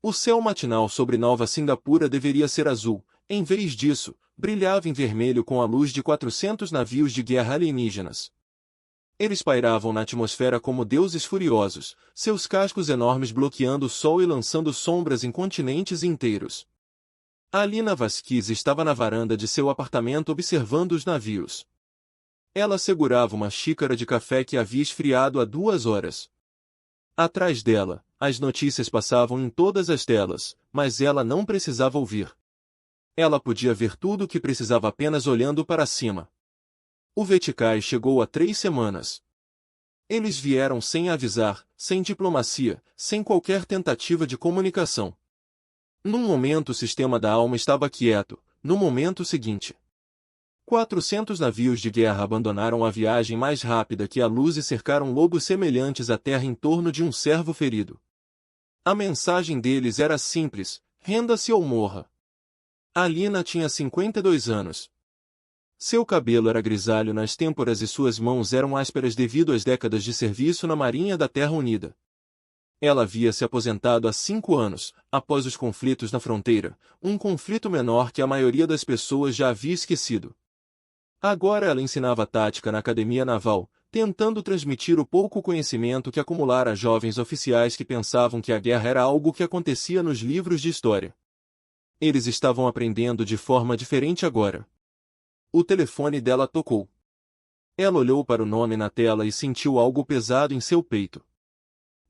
O céu matinal sobre Nova Singapura deveria ser azul, em vez disso, brilhava em vermelho com a luz de 400 navios de guerra alienígenas. Eles pairavam na atmosfera como deuses furiosos, seus cascos enormes bloqueando o sol e lançando sombras em continentes inteiros. Alina Vasquez estava na varanda de seu apartamento observando os navios. Ela segurava uma xícara de café que havia esfriado há 2 horas. Atrás dela, as notícias passavam em todas as telas, mas ela não precisava ouvir. Ela podia ver tudo o que precisava apenas olhando para cima. O Veticai chegou há 3 semanas. Eles vieram sem avisar, sem diplomacia, sem qualquer tentativa de comunicação. Num momento o sistema da alma estava quieto, no momento seguinte. 400 navios de guerra abandonaram a viagem mais rápida que a luz e cercaram lobos semelhantes à terra em torno de um servo ferido. A mensagem deles era simples: renda-se ou morra. Alina tinha 52 anos. Seu cabelo era grisalho nas têmporas e suas mãos eram ásperas devido às décadas de serviço na Marinha da Terra Unida. Ela havia se aposentado há 5 anos, após os conflitos na fronteira, um conflito menor que a maioria das pessoas já havia esquecido. Agora ela ensinava tática na academia naval, tentando transmitir o pouco conhecimento que acumulara a jovens oficiais que pensavam que a guerra era algo que acontecia nos livros de história. Eles estavam aprendendo de forma diferente agora. O telefone dela tocou. Ela olhou para o nome na tela e sentiu algo pesado em seu peito.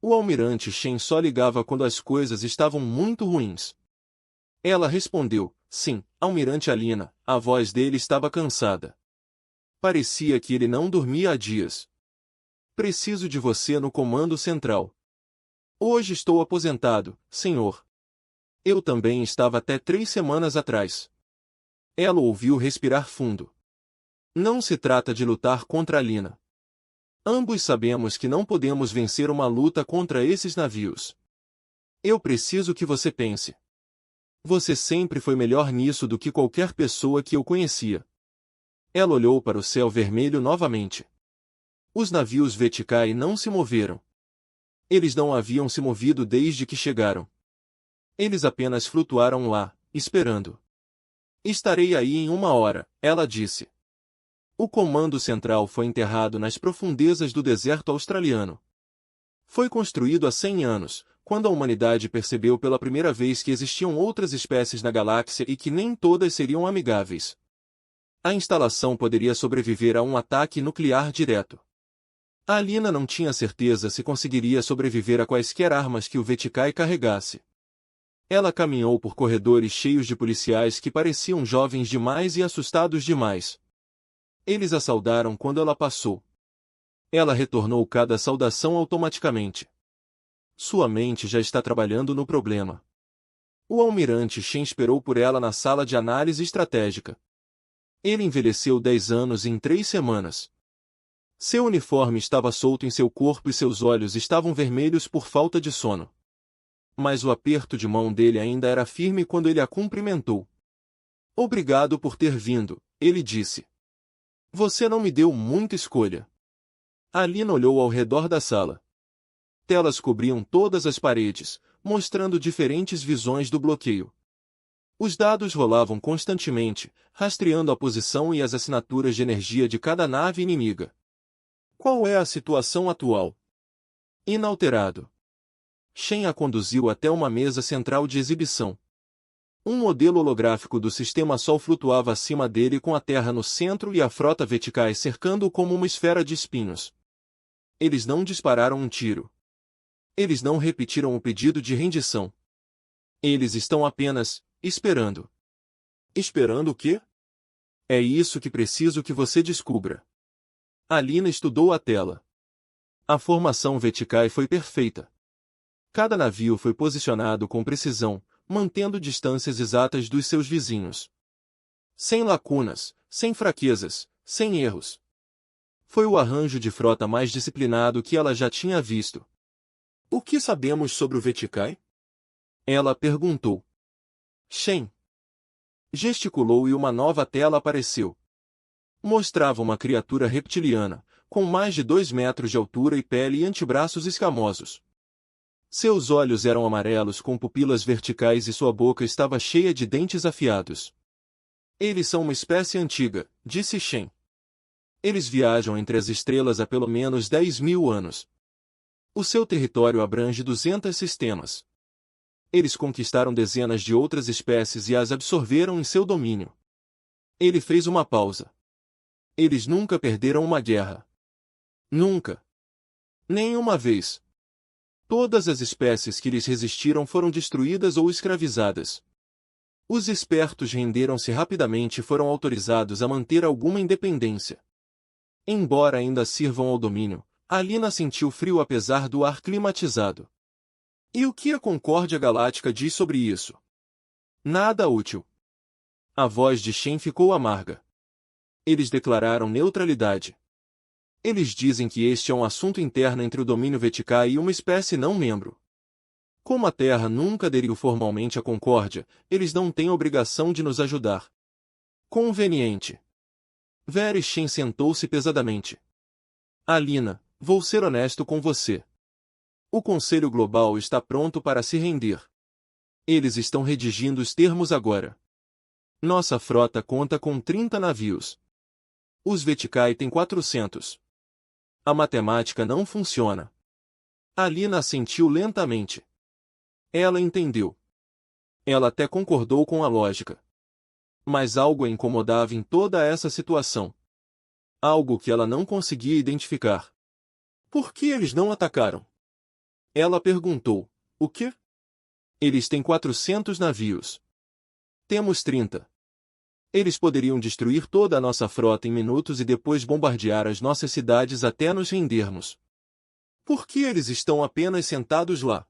O almirante Shen só ligava quando as coisas estavam muito ruins. Ela respondeu: sim, almirante Alina. A voz dele estava cansada. Parecia que ele não dormia há dias. Preciso de você no comando central. Hoje estou aposentado, senhor. Eu também estava até 3 semanas atrás. Ela ouviu respirar fundo. Não se trata de lutar contra Alina. Ambos sabemos que não podemos vencer uma luta contra esses navios. Eu preciso que você pense. Você sempre foi melhor nisso do que qualquer pessoa que eu conhecia. Ela olhou para o céu vermelho novamente. Os navios Veticai não se moveram. Eles não haviam se movido desde que chegaram. Eles apenas flutuaram lá, esperando. Estarei aí em 1 hora, ela disse. O comando central foi enterrado nas profundezas do deserto australiano. Foi construído há 100 anos, quando a humanidade percebeu pela primeira vez que existiam outras espécies na galáxia e que nem todas seriam amigáveis. A instalação poderia sobreviver a um ataque nuclear direto. A Alina não tinha certeza se conseguiria sobreviver a quaisquer armas que o Veticai carregasse. Ela caminhou por corredores cheios de policiais que pareciam jovens demais e assustados demais. Eles a saudaram quando ela passou. Ela retornou cada saudação automaticamente. Sua mente já está trabalhando no problema. O almirante Shen esperou por ela na sala de análise estratégica. Ele envelheceu 10 anos em 3 semanas. Seu uniforme estava solto em seu corpo e seus olhos estavam vermelhos por falta de sono. Mas o aperto de mão dele ainda era firme quando ele a cumprimentou. Obrigado por ter vindo, ele disse. Você não me deu muita escolha. Alina olhou ao redor da sala. Telas cobriam todas as paredes, mostrando diferentes visões do bloqueio. Os dados rolavam constantemente, rastreando a posição e as assinaturas de energia de cada nave inimiga. Qual é a situação atual? Inalterado. Shen a conduziu até uma mesa central de exibição. Um modelo holográfico do Sistema Sol flutuava acima dele com a Terra no centro e a frota Veticai cercando-o como uma esfera de espinhos. Eles não dispararam um tiro. Eles não repetiram o pedido de rendição. Eles estão apenas esperando. Esperando o quê? É isso que preciso que você descubra. Alina estudou a tela. A formação Veticai foi perfeita. Cada navio foi posicionado com precisão, mantendo distâncias exatas dos seus vizinhos. Sem lacunas, sem fraquezas, sem erros. Foi o arranjo de frota mais disciplinado que ela já tinha visto. O que sabemos sobre o Veticai? Ela perguntou. Shen gesticulou e uma nova tela apareceu. Mostrava uma criatura reptiliana, com mais de 2 metros de altura e pele e antebraços escamosos. Seus olhos eram amarelos com pupilas verticais e sua boca estava cheia de dentes afiados. Eles são uma espécie antiga, disse Shen. Eles viajam entre as estrelas há pelo menos 10.000 anos. O seu território abrange 200 sistemas. Eles conquistaram dezenas de outras espécies e as absorveram em seu domínio. Ele fez uma pausa. Eles nunca perderam uma guerra. Nunca. Nenhuma vez. Todas as espécies que lhes resistiram foram destruídas ou escravizadas. Os espertos renderam-se rapidamente e foram autorizados a manter alguma independência. Embora ainda sirvam ao domínio, Alina sentiu frio apesar do ar climatizado. E o que a Concórdia Galáctica diz sobre isso? Nada útil. A voz de Shen ficou amarga. Eles declararam neutralidade. Eles dizem que este é um assunto interno entre o domínio Vetikai e uma espécie não membro. Como a Terra nunca aderiu formalmente à Concórdia, eles não têm obrigação de nos ajudar. Conveniente. Vera Shen sentou-se pesadamente. Alina, vou ser honesto com você. O Conselho Global está pronto para se render. Eles estão redigindo os termos agora. Nossa frota conta com 30 navios. Os Vetikai têm 400. A matemática não funciona. Alina assentiu lentamente. Ela entendeu. Ela até concordou com a lógica. Mas algo a incomodava em toda essa situação. Algo que ela não conseguia identificar. Por que eles não atacaram? Ela perguntou. O quê? Eles têm 400 navios. Temos 30. Eles poderiam destruir toda a nossa frota em minutos e depois bombardear as nossas cidades até nos rendermos. Por que eles estão apenas sentados lá?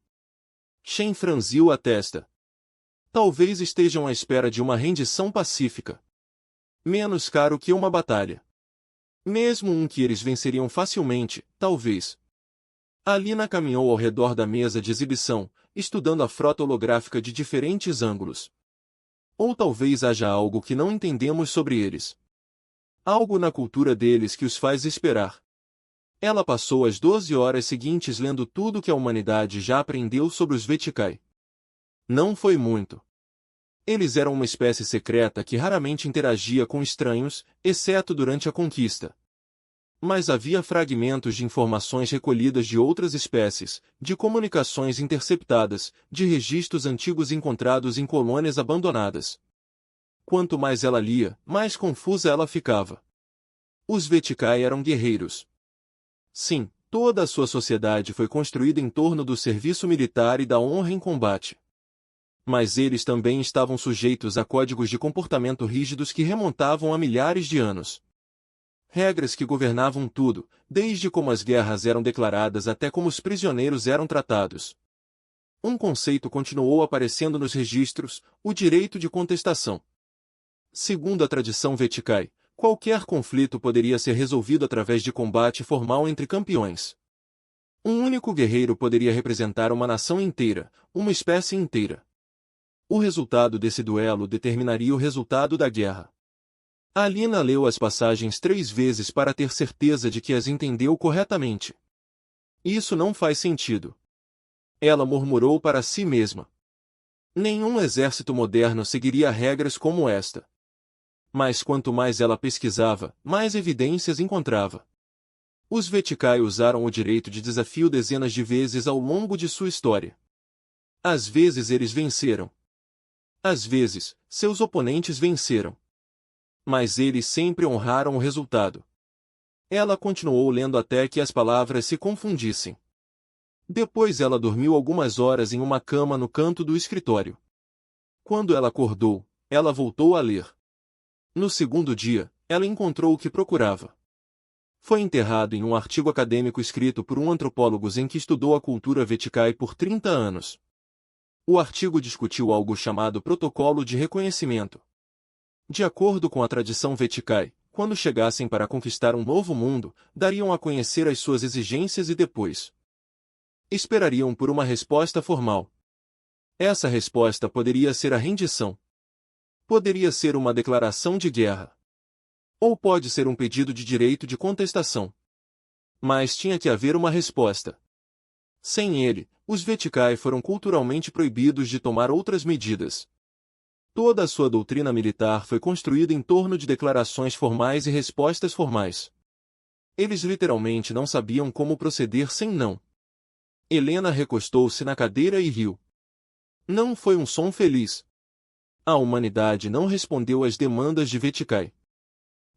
Shen franziu a testa. Talvez estejam à espera de uma rendição pacífica. Menos caro que uma batalha. Mesmo um que eles venceriam facilmente, talvez. Alina caminhou ao redor da mesa de exibição, estudando a frota holográfica de diferentes ângulos. Ou talvez haja algo que não entendemos sobre eles. Algo na cultura deles que os faz esperar. Ela passou as 12 horas seguintes lendo tudo que a humanidade já aprendeu sobre os Vetikai. Não foi muito. Eles eram uma espécie secreta que raramente interagia com estranhos, exceto durante a conquista. Mas havia fragmentos de informações recolhidas de outras espécies, de comunicações interceptadas, de registros antigos encontrados em colônias abandonadas. Quanto mais ela lia, mais confusa ela ficava. Os Vetikai eram guerreiros. Sim, toda a sua sociedade foi construída em torno do serviço militar e da honra em combate. Mas eles também estavam sujeitos a códigos de comportamento rígidos que remontavam a milhares de anos. Regras que governavam tudo, desde como as guerras eram declaradas até como os prisioneiros eram tratados. Um conceito continuou aparecendo nos registros, o direito de contestação. Segundo a tradição Vetikai, qualquer conflito poderia ser resolvido através de combate formal entre campeões. Um único guerreiro poderia representar uma nação inteira, uma espécie inteira. O resultado desse duelo determinaria o resultado da guerra. Alina leu as passagens 3 vezes para ter certeza de que as entendeu corretamente. Isso não faz sentido. Ela murmurou para si mesma. Nenhum exército moderno seguiria regras como esta. Mas quanto mais ela pesquisava, mais evidências encontrava. Os Vetikai usaram o direito de desafio dezenas de vezes ao longo de sua história. Às vezes eles venceram. Às vezes, seus oponentes venceram. Mas eles sempre honraram o resultado. Ela continuou lendo até que as palavras se confundissem. Depois ela dormiu algumas horas em uma cama no canto do escritório. Quando ela acordou, ela voltou a ler. No segundo dia, ela encontrou o que procurava. Foi enterrado em um artigo acadêmico escrito por um antropólogo em que estudou a cultura Vetikai por 30 anos. O artigo discutiu algo chamado Protocolo de Reconhecimento. De acordo com a tradição Vetikai, quando chegassem para conquistar um novo mundo, dariam a conhecer as suas exigências e depois esperariam por uma resposta formal. Essa resposta poderia ser a rendição. Poderia ser uma declaração de guerra. Ou pode ser um pedido de direito de contestação. Mas tinha que haver uma resposta. Sem ele, os Veticai foram culturalmente proibidos de tomar outras medidas. Toda a sua doutrina militar foi construída em torno de declarações formais e respostas formais. Eles literalmente não sabiam como proceder sem não. Helena recostou-se na cadeira e riu. Não foi um som feliz. A humanidade não respondeu às demandas de Veticai.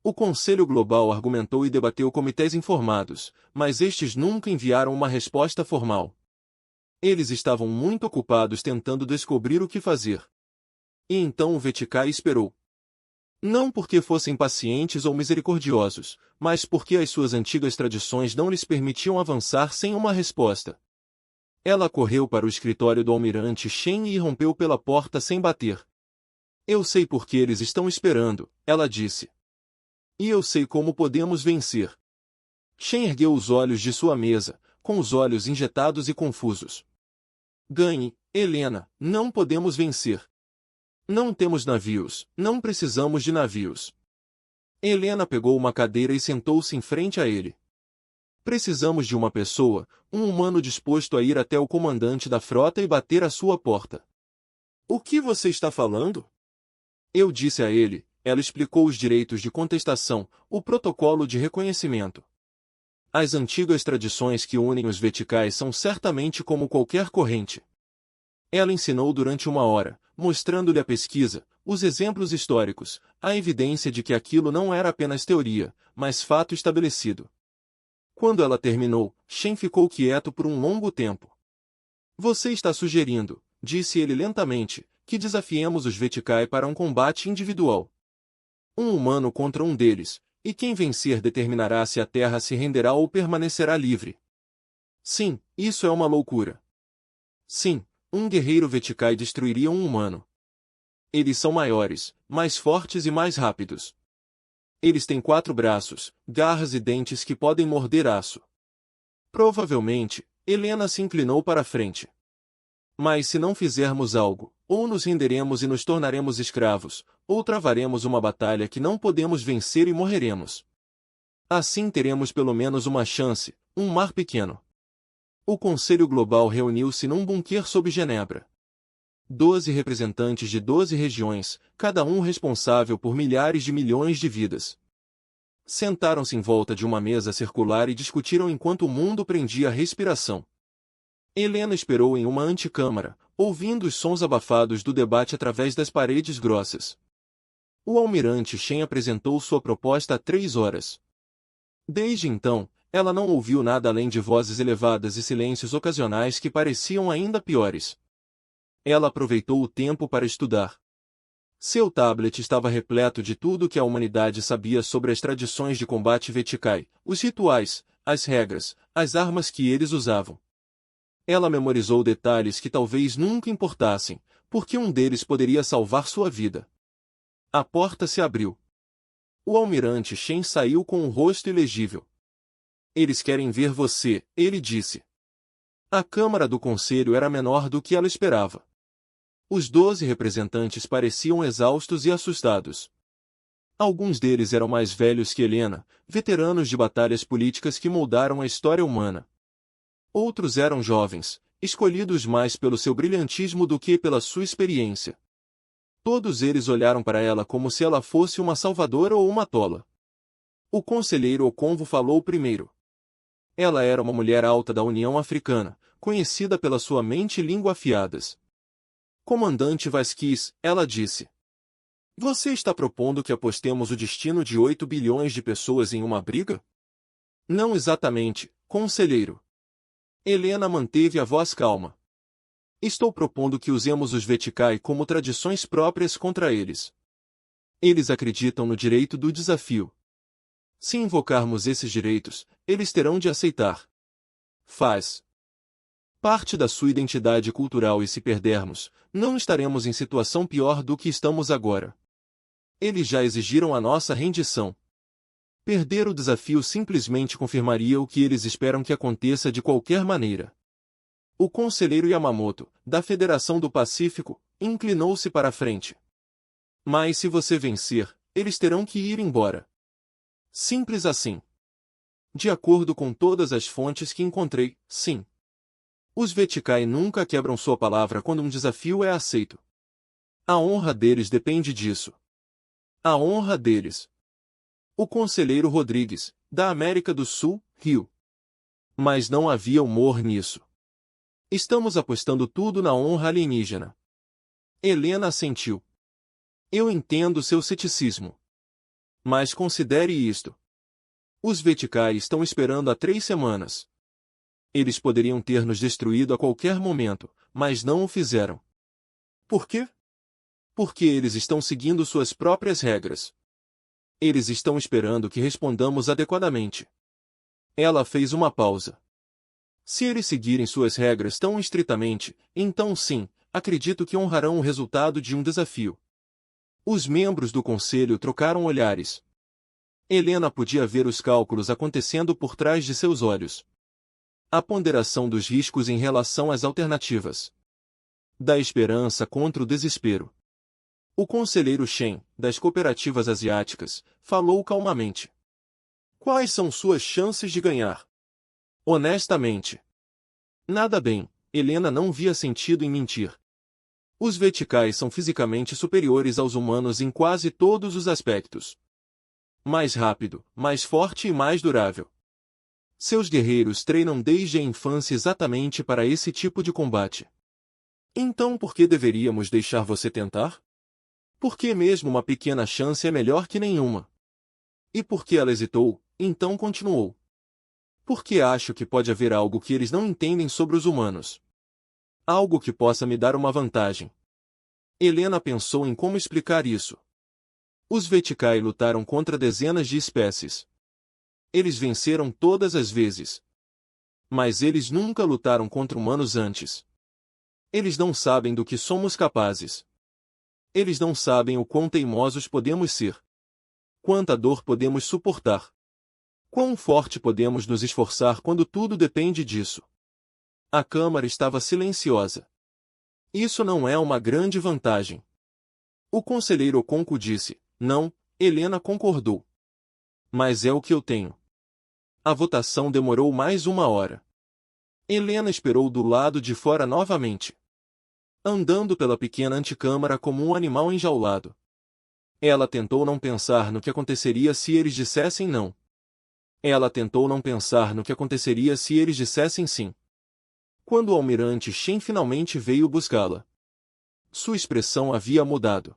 O Conselho Global argumentou e debateu comitês informados, mas estes nunca enviaram uma resposta formal. Eles estavam muito ocupados tentando descobrir o que fazer. E então o Veticai esperou. Não porque fossem pacientes ou misericordiosos, mas porque as suas antigas tradições não lhes permitiam avançar sem uma resposta. Ela correu para o escritório do almirante Shen e rompeu pela porta sem bater. Eu sei por que eles estão esperando, ela disse. E eu sei como podemos vencer. Shen ergueu os olhos de sua mesa, com os olhos injetados e confusos. Ganhe, Helena, não podemos vencer. Não temos navios, não precisamos de navios. Helena pegou uma cadeira e sentou-se em frente a ele. Precisamos de uma pessoa, um humano disposto a ir até o comandante da frota e bater à sua porta. O que você está falando? Eu disse a ele, ela explicou os direitos de contestação, o protocolo de reconhecimento. As antigas tradições que unem os Veticais são certamente como qualquer corrente. Ela ensinou durante 1 hora, mostrando-lhe a pesquisa, os exemplos históricos, a evidência de que aquilo não era apenas teoria, mas fato estabelecido. Quando ela terminou, Shen ficou quieto por um longo tempo. Você está sugerindo, disse ele lentamente, que desafiemos os Veticai para um combate individual. Um humano contra um deles, e quem vencer determinará se a Terra se renderá ou permanecerá livre. Sim, isso é uma loucura. Sim, um guerreiro Veticai destruiria um humano. Eles são maiores, mais fortes e mais rápidos. Eles têm 4 braços, garras e dentes que podem morder aço. Provavelmente, Helena se inclinou para a frente. Mas se não fizermos algo, ou nos renderemos e nos tornaremos escravos, ou travaremos uma batalha que não podemos vencer e morreremos. Assim teremos pelo menos uma chance, um mar pequeno. O Conselho Global reuniu-se num bunker sob Genebra. 12 representantes de 12 regiões, cada um responsável por milhares de milhões de vidas. Sentaram-se em volta de uma mesa circular e discutiram enquanto o mundo prendia a respiração. Helena esperou em uma antecâmara, ouvindo os sons abafados do debate através das paredes grossas. O almirante Shen apresentou sua proposta há 3 horas. Desde então, ela não ouviu nada além de vozes elevadas e silêncios ocasionais que pareciam ainda piores. Ela aproveitou o tempo para estudar. Seu tablet estava repleto de tudo que a humanidade sabia sobre as tradições de combate Veticai, os rituais, as regras, as armas que eles usavam. Ela memorizou detalhes que talvez nunca importassem, porque um deles poderia salvar sua vida. A porta se abriu. O almirante Shen saiu com um rosto ilegível. Eles querem ver você, ele disse. A câmara do conselho era menor do que ela esperava. Os 12 representantes pareciam exaustos e assustados. Alguns deles eram mais velhos que Helena, veteranos de batalhas políticas que moldaram a história humana. Outros eram jovens, escolhidos mais pelo seu brilhantismo do que pela sua experiência. Todos eles olharam para ela como se ela fosse uma salvadora ou uma tola. O conselheiro Okonvo falou primeiro. Ela era uma mulher alta da União Africana, conhecida pela sua mente e língua afiadas. Comandante Vasquez, ela disse. Você está propondo que apostemos o destino de 8 bilhões de pessoas em uma briga? Não exatamente, conselheiro. Helena manteve a voz calma. Estou propondo que usemos os Veticai como tradições próprias contra eles. Eles acreditam no direito do desafio. Se invocarmos esses direitos, eles terão de aceitar. Faz parte da sua identidade cultural e se perdermos, não estaremos em situação pior do que estamos agora. Eles já exigiram a nossa rendição. Perder o desafio simplesmente confirmaria o que eles esperam que aconteça de qualquer maneira. O conselheiro Yamamoto, da Federação do Pacífico, inclinou-se para a frente. Mas se você vencer, eles terão que ir embora. Simples assim. De acordo com todas as fontes que encontrei, sim. Os Vetikai nunca quebram sua palavra quando um desafio é aceito. A honra deles depende disso. A honra deles. O conselheiro Rodrigues, da América do Sul, riu. Mas não havia humor nisso. Estamos apostando tudo na honra alienígena. Helena assentiu. Eu entendo seu ceticismo. Mas considere isto. Os Vetikai estão esperando há 3 semanas. Eles poderiam ter nos destruído a qualquer momento, mas não o fizeram. Por quê? Porque eles estão seguindo suas próprias regras. Eles estão esperando que respondamos adequadamente. Ela fez uma pausa. Se eles seguirem suas regras tão estritamente, então sim, acredito que honrarão o resultado de um desafio. Os membros do conselho trocaram olhares. Helena podia ver os cálculos acontecendo por trás de seus olhos. A ponderação dos riscos em relação às alternativas. Da esperança contra o desespero. O conselheiro Shen, das cooperativas asiáticas, falou calmamente. Quais são suas chances de ganhar? Honestamente. Nada bem, Helena não via sentido em mentir. Os Vetikai são fisicamente superiores aos humanos em quase todos os aspectos. Mais rápido, mais forte e mais durável. Seus guerreiros treinam desde a infância exatamente para esse tipo de combate. Então por que deveríamos deixar você tentar? Porque mesmo uma pequena chance é melhor que nenhuma. E porque ela hesitou, então continuou. Porque acho que pode haver algo que eles não entendem sobre os humanos. Algo que possa me dar uma vantagem. Helena pensou em como explicar isso. Os Vetikai lutaram contra dezenas de espécies. Eles venceram todas as vezes. Mas eles nunca lutaram contra humanos antes. Eles não sabem do que somos capazes. Eles não sabem o quão teimosos podemos ser. Quanta dor podemos suportar. Quão forte podemos nos esforçar quando tudo depende disso. A câmara estava silenciosa. Isso não é uma grande vantagem. O conselheiro Okonko disse, não, Helena concordou. Mas é o que eu tenho. A votação demorou mais 1 hora. Helena esperou do lado de fora novamente. Andando pela pequena antecâmara como um animal enjaulado. Ela tentou não pensar no que aconteceria se eles dissessem não. Ela tentou não pensar no que aconteceria se eles dissessem sim. Quando o almirante Shen finalmente veio buscá-la. Sua expressão havia mudado.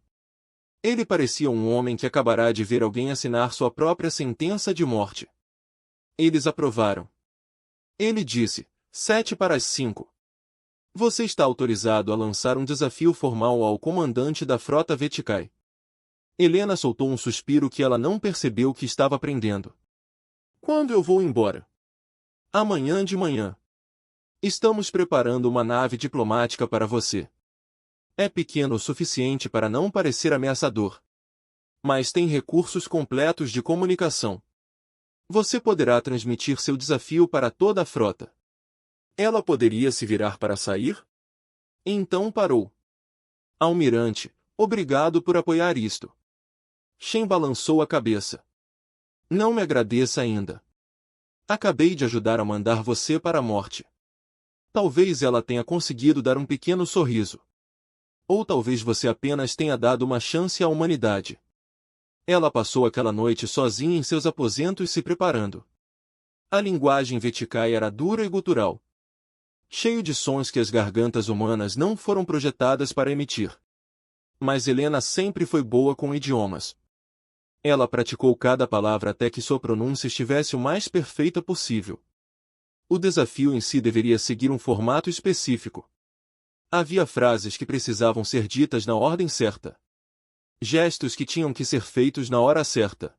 Ele parecia um homem que acabará de ver alguém assinar sua própria sentença de morte. Eles aprovaram. Ele disse, 7-5. Você está autorizado a lançar um desafio formal ao comandante da frota Vetikai. Helena soltou um suspiro que ela não percebeu que estava prendendo. Quando eu vou embora? Amanhã de manhã. Estamos preparando uma nave diplomática para você. É pequeno o suficiente para não parecer ameaçador. Mas tem recursos completos de comunicação. Você poderá transmitir seu desafio para toda a frota. Ela poderia se virar para sair? Então parou. Almirante, obrigado por apoiar isto. Shen balançou a cabeça. Não me agradeça ainda. Acabei de ajudar a mandar você para a morte. Talvez ela tenha conseguido dar um pequeno sorriso. Ou talvez você apenas tenha dado uma chance à humanidade. Ela passou aquela noite sozinha em seus aposentos se preparando. A linguagem Vetikai era dura e gutural. Cheio de sons que as gargantas humanas não foram projetadas para emitir. Mas Helena sempre foi boa com idiomas. Ela praticou cada palavra até que sua pronúncia estivesse o mais perfeita possível. O desafio em si deveria seguir um formato específico. Havia frases que precisavam ser ditas na ordem certa. Gestos que tinham que ser feitos na hora certa.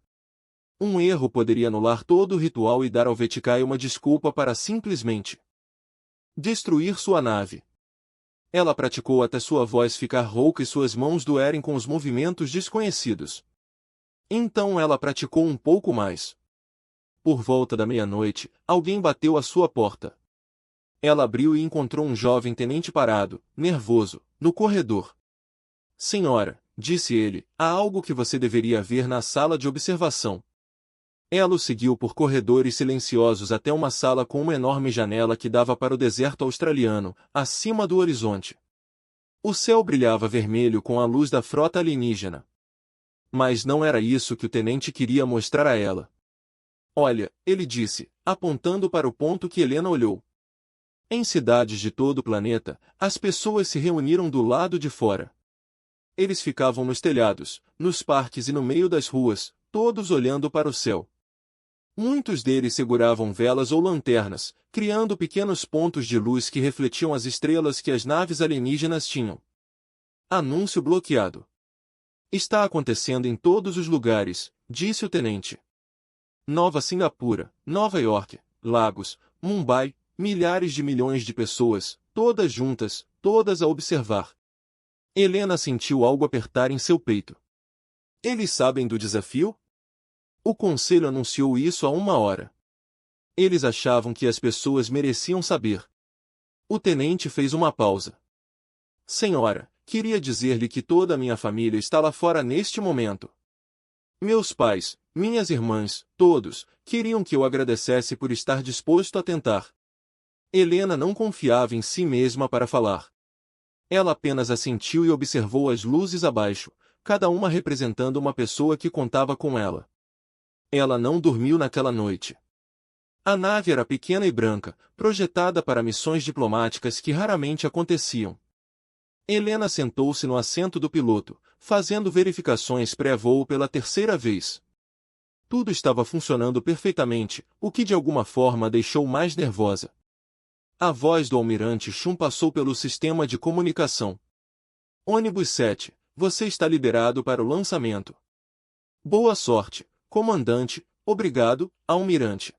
Um erro poderia anular todo o ritual e dar ao Vetikai uma desculpa para simplesmente destruir sua nave. Ela praticou até sua voz ficar rouca e suas mãos doerem com os movimentos desconhecidos. Então ela praticou um pouco mais. Por volta da meia-noite, alguém bateu à sua porta. Ela abriu e encontrou um jovem tenente parado, nervoso, no corredor. Senhora, disse ele, há algo que você deveria ver na sala de observação. Ela o seguiu por corredores silenciosos até uma sala com uma enorme janela que dava para o deserto australiano, acima do horizonte. O céu brilhava vermelho com a luz da frota alienígena. Mas não era isso que o tenente queria mostrar a ela. Olha, ele disse, apontando para o ponto que Helena olhou. Em cidades de todo o planeta, as pessoas se reuniram do lado de fora. Eles ficavam nos telhados, nos parques e no meio das ruas, todos olhando para o céu. Muitos deles seguravam velas ou lanternas, criando pequenos pontos de luz que refletiam as estrelas que as naves alienígenas tinham. Anúncio bloqueado. Está acontecendo em todos os lugares, disse o tenente. Nova Singapura, Nova York, Lagos, Mumbai, milhares de milhões de pessoas, todas juntas, todas a observar. Helena sentiu algo apertar em seu peito. Eles sabem do desafio? O conselho anunciou isso há 1 hora. Eles achavam que as pessoas mereciam saber. O tenente fez uma pausa. Senhora, queria dizer-lhe que toda a minha família está lá fora neste momento. Meus pais, minhas irmãs, todos, queriam que eu agradecesse por estar disposto a tentar. Helena não confiava em si mesma para falar. Ela apenas assentiu e observou as luzes abaixo, cada uma representando uma pessoa que contava com ela. Ela não dormiu naquela noite. A nave era pequena e branca, projetada para missões diplomáticas que raramente aconteciam. Helena sentou-se no assento do piloto, fazendo verificações pré-voo pela 3ª vez. Tudo estava funcionando perfeitamente, o que de alguma forma a deixou mais nervosa. A voz do almirante Chum passou pelo sistema de comunicação. Ônibus 7, você está liberado para o lançamento. Boa sorte, comandante, obrigado, almirante.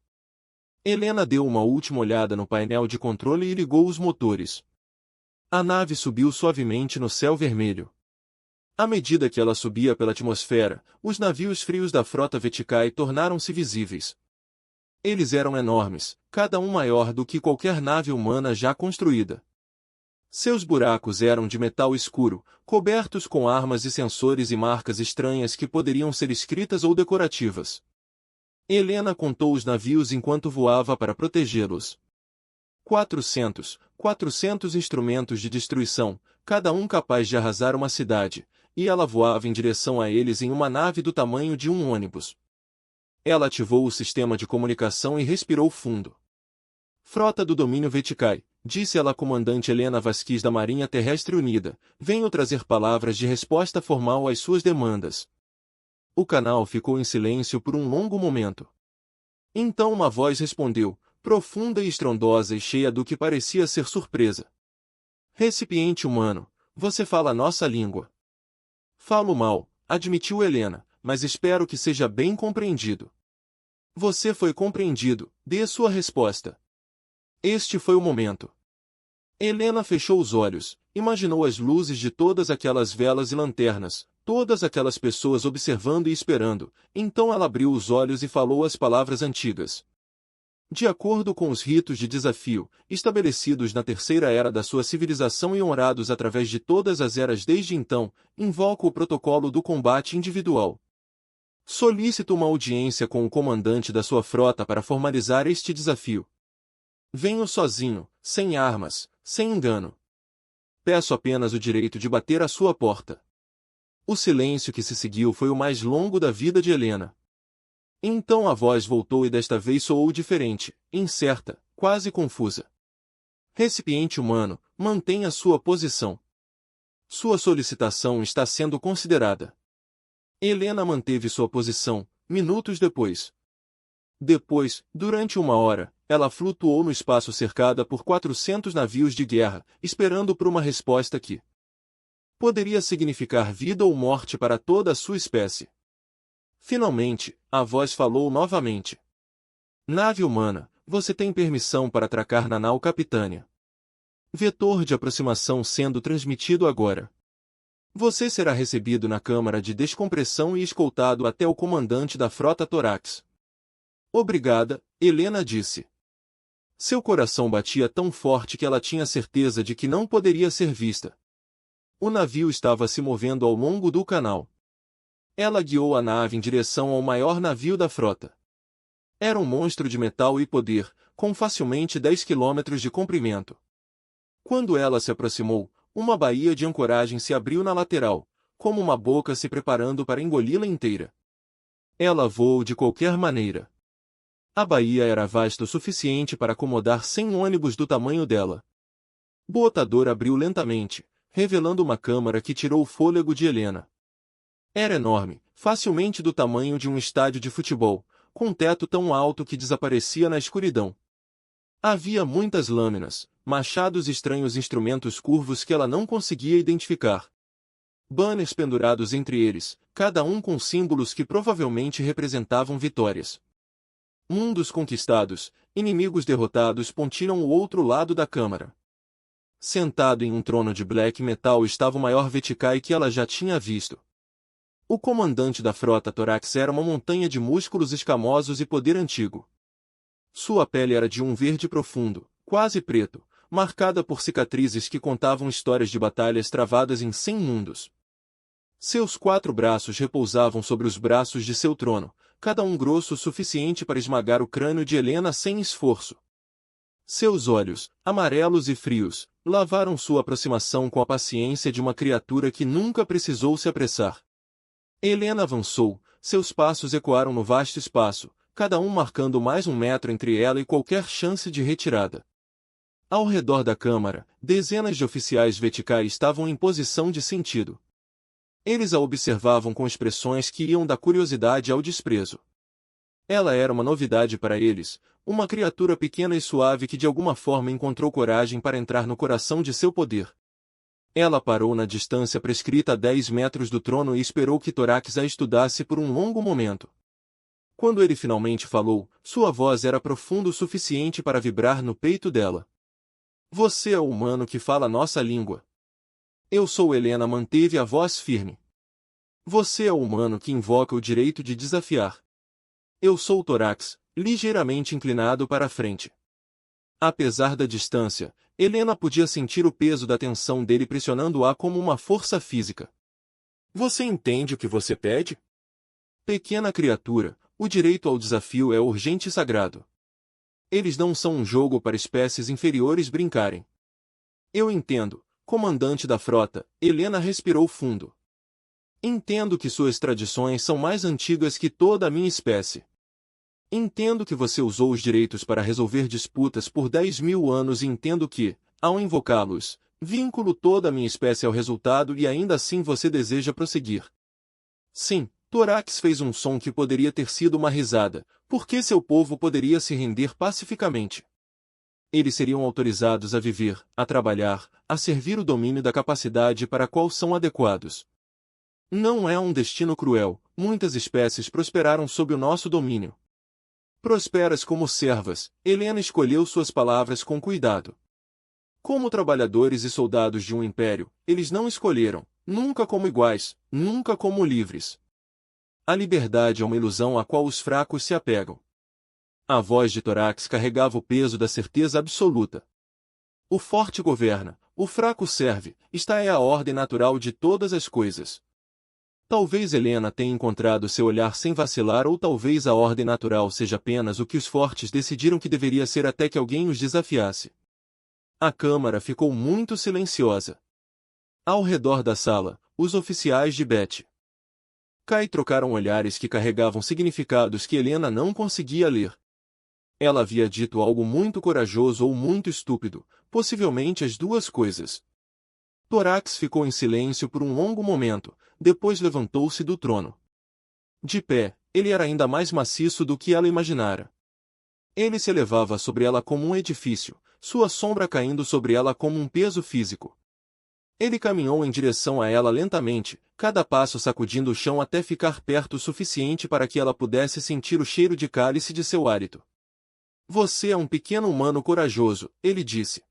Helena deu uma última olhada no painel de controle e ligou os motores. A nave subiu suavemente no céu vermelho. À medida que ela subia pela atmosfera, os navios frios da frota Veticai tornaram-se visíveis. Eles eram enormes, cada um maior do que qualquer nave humana já construída. Seus buracos eram de metal escuro, cobertos com armas e sensores e marcas estranhas que poderiam ser escritas ou decorativas. Helena contou os navios enquanto voava para protegê-los. 400 instrumentos de destruição, cada um capaz de arrasar uma cidade, e ela voava em direção a eles em uma nave do tamanho de um ônibus. Ela ativou o sistema de comunicação e respirou fundo. Frota do domínio Veticai, disse ela à comandante Helena Vasquez da Marinha Terrestre Unida, venho trazer palavras de resposta formal às suas demandas. O canal ficou em silêncio por um longo momento. Então uma voz respondeu, profunda e estrondosa e cheia do que parecia ser surpresa. Recipiente humano, você fala a nossa língua. Falo mal, admitiu Helena, mas espero que seja bem compreendido. Você foi compreendido, dê sua resposta. Este foi o momento. Helena fechou os olhos, imaginou as luzes de todas aquelas velas e lanternas, todas aquelas pessoas observando e esperando, então ela abriu os olhos e falou as palavras antigas. De acordo com os ritos de desafio, estabelecidos na 3ª era da sua civilização e honrados através de todas as eras desde então, invoco o protocolo do combate individual. Solicito uma audiência com o comandante da sua frota para formalizar este desafio. Venho sozinho, sem armas, sem engano. Peço apenas o direito de bater à sua porta. O silêncio que se seguiu foi o mais longo da vida de Helena. Então a voz voltou e desta vez soou diferente, incerta, quase confusa. Recipiente humano, mantenha sua posição. Sua solicitação está sendo considerada. Helena manteve sua posição, minutos depois. Depois, durante 1 hora, ela flutuou no espaço cercada por 400 navios de guerra, esperando por uma resposta que poderia significar vida ou morte para toda a sua espécie. Finalmente, a voz falou novamente. Nave humana, você tem permissão para atracar na nau Capitânia. Vetor de aproximação sendo transmitido agora. Você será recebido na câmara de descompressão e escoltado até o comandante da frota Torax. Obrigada, Helena disse. Seu coração batia tão forte que ela tinha certeza de que não poderia ser vista. O navio estava se movendo ao longo do canal. Ela guiou a nave em direção ao maior navio da frota. Era um monstro de metal e poder, com facilmente 10 quilômetros de comprimento. Quando ela se aproximou, uma baía de ancoragem se abriu na lateral, como uma boca se preparando para engoli-la inteira. Ela voou de qualquer maneira. A baía era vasta o suficiente para acomodar 100 ônibus do tamanho dela. O botador abriu lentamente, revelando uma câmara que tirou o fôlego de Helena. Era enorme, facilmente do tamanho de um estádio de futebol, com um teto tão alto que desaparecia na escuridão. Havia muitas lâminas, machados e estranhos instrumentos curvos que ela não conseguia identificar. Banners pendurados entre eles, cada um com símbolos que provavelmente representavam vitórias. Mundos conquistados, inimigos derrotados pontilham o outro lado da câmara. Sentado em um trono de black metal estava o maior Veticai que ela já tinha visto. O comandante da frota Torax era uma montanha de músculos escamosos e poder antigo. Sua pele era de um verde profundo, quase preto, marcada por cicatrizes que contavam histórias de batalhas travadas em 100 mundos. Seus 4 braços repousavam sobre os braços de seu trono, cada um grosso o suficiente para esmagar o crânio de Helena sem esforço. Seus olhos, amarelos e frios, lavaram sua aproximação com a paciência de uma criatura que nunca precisou se apressar. Helena avançou, seus passos ecoaram no vasto espaço, cada um marcando mais 1 metro entre ela e qualquer chance de retirada. Ao redor da câmara, dezenas de oficiais Veticai estavam em posição de sentido. Eles a observavam com expressões que iam da curiosidade ao desprezo. Ela era uma novidade para eles, uma criatura pequena e suave que de alguma forma encontrou coragem para entrar no coração de seu poder. Ela parou na distância prescrita a 10 metros do trono e esperou que Torax a estudasse por um longo momento. Quando ele finalmente falou, sua voz era profunda o suficiente para vibrar no peito dela. Você é o humano que fala nossa língua. Eu sou Helena, manteve a voz firme. Você é o humano que invoca o direito de desafiar. Eu sou Torax, ligeiramente inclinado para a frente. Apesar da distância, Helena podia sentir o peso da tensão dele pressionando-a como uma força física. Você entende o que você pede? Pequena criatura, o direito ao desafio é urgente e sagrado. Eles não são um jogo para espécies inferiores brincarem. Eu entendo, comandante da frota, Helena respirou fundo. Entendo que suas tradições são mais antigas que toda a minha espécie. Entendo que você usou os direitos para resolver disputas por 10.000 anos e entendo que, ao invocá-los, vinculo toda a minha espécie ao resultado e ainda assim você deseja prosseguir. Sim, Torax fez um som que poderia ter sido uma risada, porque seu povo poderia se render pacificamente. Eles seriam autorizados a viver, a trabalhar, a servir o domínio da capacidade para a qual são adequados. Não é um destino cruel, muitas espécies prosperaram sob o nosso domínio. Prosperas como servas, Helena escolheu suas palavras com cuidado. Como trabalhadores e soldados de um império, eles não escolheram, nunca como iguais, nunca como livres. A liberdade é uma ilusão à qual os fracos se apegam. A voz de Torax carregava o peso da certeza absoluta. O forte governa, o fraco serve, esta é a ordem natural de todas as coisas. Talvez Helena tenha encontrado seu olhar sem vacilar ou talvez a ordem natural seja apenas o que os fortes decidiram que deveria ser até que alguém os desafiasse. A câmara ficou muito silenciosa. Ao redor da sala, os oficiais de Bet Kai trocaram olhares que carregavam significados que Helena não conseguia ler. Ela havia dito algo muito corajoso ou muito estúpido, possivelmente as duas coisas. Torax ficou em silêncio por um longo momento, depois levantou-se do trono. De pé, ele era ainda mais maciço do que ela imaginara. Ele se elevava sobre ela como um edifício, sua sombra caindo sobre ela como um peso físico. Ele caminhou em direção a ela lentamente, cada passo sacudindo o chão até ficar perto o suficiente para que ela pudesse sentir o cheiro de cálice de seu hálito. Você é um pequeno humano corajoso, ele disse.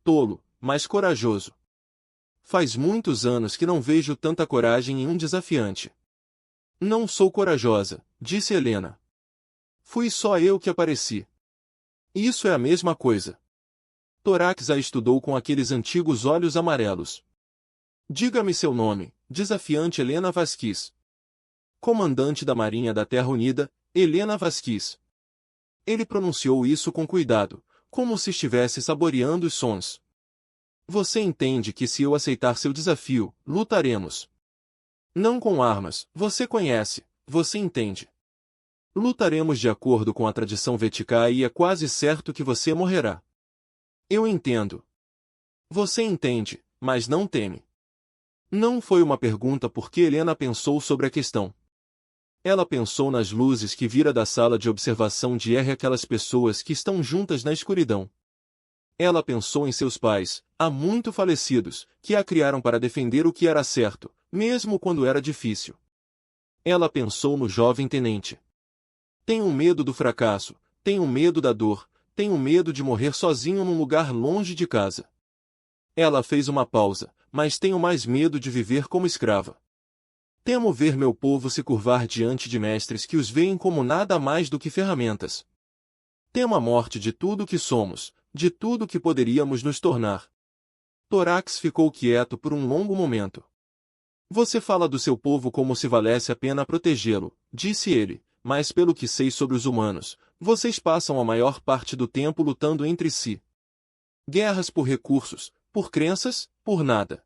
Tolo, mas corajoso. Faz muitos anos que não vejo tanta coragem em um desafiante. Não sou corajosa, disse Helena. Fui só eu que apareci. Isso é a mesma coisa. Torax a estudou com aqueles antigos olhos amarelos. Diga-me seu nome, desafiante Helena Vasquez. Comandante da Marinha da Terra Unida, Helena Vasquez. Ele pronunciou isso com cuidado, como se estivesse saboreando os sons. Você entende que se eu aceitar seu desafio, lutaremos. Não com armas, você conhece, você entende. Lutaremos de acordo com a tradição Veticai e é quase certo que você morrerá. Eu entendo. Você entende, mas não teme. Não foi uma pergunta porque Helena pensou sobre a questão. Ela pensou nas luzes que vira da sala de observação de R aquelas pessoas que estão juntas na escuridão. Ela pensou em seus pais, há muito falecidos, que a criaram para defender o que era certo, mesmo quando era difícil. Ela pensou no jovem tenente. Tenho medo do fracasso, tenho medo da dor, tenho medo de morrer sozinho num lugar longe de casa. Ela fez uma pausa, mas tenho mais medo de viver como escrava. Temo ver meu povo se curvar diante de mestres que os veem como nada mais do que ferramentas. Temo a morte de tudo que somos, de tudo que poderíamos nos tornar. Torax ficou quieto por um longo momento. Você fala do seu povo como se valesse a pena protegê-lo, disse ele, mas pelo que sei sobre os humanos, vocês passam a maior parte do tempo lutando entre si. Guerras por recursos, por crenças, por nada.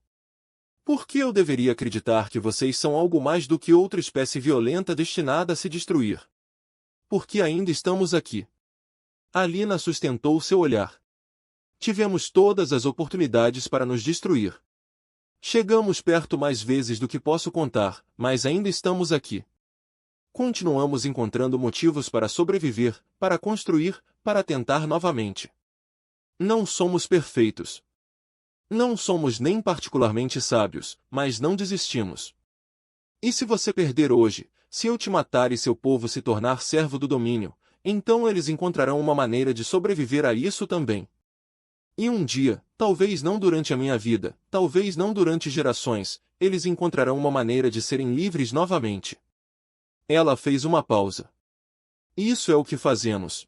Por que eu deveria acreditar que vocês são algo mais do que outra espécie violenta destinada a se destruir? Porque ainda estamos aqui. Alina sustentou seu olhar. Tivemos todas as oportunidades para nos destruir. Chegamos perto mais vezes do que posso contar, mas ainda estamos aqui. Continuamos encontrando motivos para sobreviver, para construir, para tentar novamente. Não somos perfeitos. Não somos nem particularmente sábios, mas não desistimos. E se você perder hoje, se eu te matar e seu povo se tornar servo do domínio, então eles encontrarão uma maneira de sobreviver a isso também. E um dia, talvez não durante a minha vida, talvez não durante gerações, eles encontrarão uma maneira de serem livres novamente. Ela fez uma pausa. Isso é o que fazemos.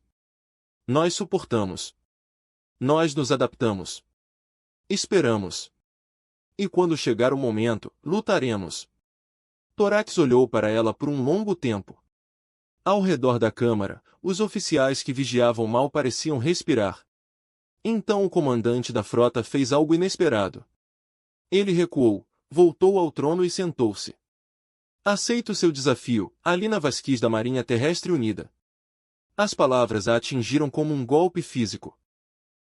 Nós suportamos. Nós nos adaptamos. Esperamos. E quando chegar o momento, lutaremos. Torax olhou para ela por um longo tempo. Ao redor da câmara, os oficiais que vigiavam mal pareciam respirar. Então o comandante da frota fez algo inesperado. Ele recuou, voltou ao trono e sentou-se. Aceito seu desafio, Alina Vasquez da Marinha Terrestre Unida. As palavras a atingiram como um golpe físico.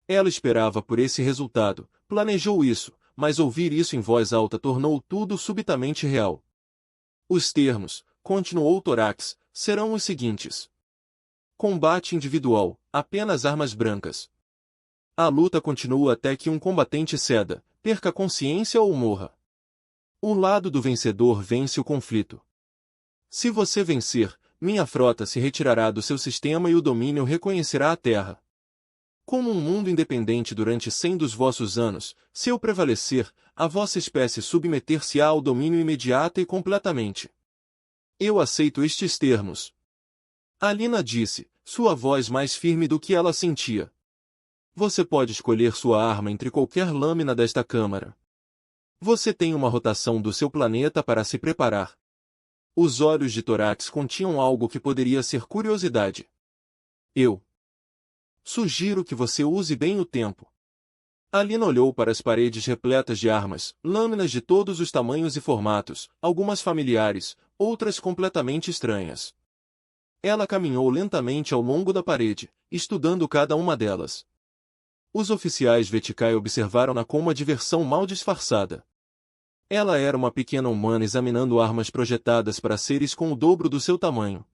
Ela esperava por esse resultado, planejou isso, mas ouvir isso em voz alta tornou tudo subitamente real. Os termos, continuou Torax, serão os seguintes. Combate individual, apenas armas brancas. A luta continua até que um combatente ceda, perca a consciência ou morra. O lado do vencedor vence o conflito. Se você vencer, minha frota se retirará do seu sistema e o domínio reconhecerá a Terra. Como um mundo independente durante 100 dos vossos anos, se eu prevalecer, a vossa espécie submeter-se-á ao domínio imediato e completamente. Eu aceito estes termos. Alina disse, sua voz mais firme do que ela sentia. Você pode escolher sua arma entre qualquer lâmina desta câmara. Você tem uma rotação do seu planeta para se preparar. Os olhos de Torax continham algo que poderia ser curiosidade. Eu sugiro que você use bem o tempo. Alina olhou para as paredes repletas de armas, lâminas de todos os tamanhos e formatos, algumas familiares, outras completamente estranhas. Ela caminhou lentamente ao longo da parede, estudando cada uma delas. Os oficiais Veticai observaram-na com uma diversão mal disfarçada. Ela era uma pequena humana examinando armas projetadas para seres com o dobro do seu tamanho.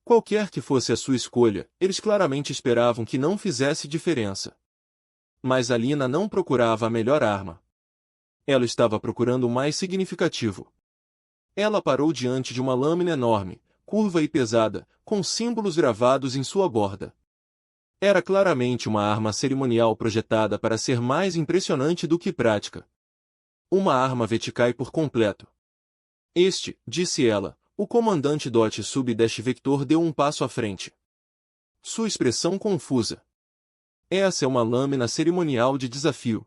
Qualquer que fosse a sua escolha, eles claramente esperavam que não fizesse diferença. Mas Alina não procurava a melhor arma. Ela estava procurando o mais significativo. Ela parou diante de uma lâmina enorme, curva e pesada, com símbolos gravados em sua borda. Era claramente uma arma cerimonial projetada para ser mais impressionante do que prática. Uma arma Veticai por completo. Disse ela, o comandante Dot Sub-Dash Vector deu um passo à frente. Sua expressão confusa. Essa é uma lâmina cerimonial de desafio.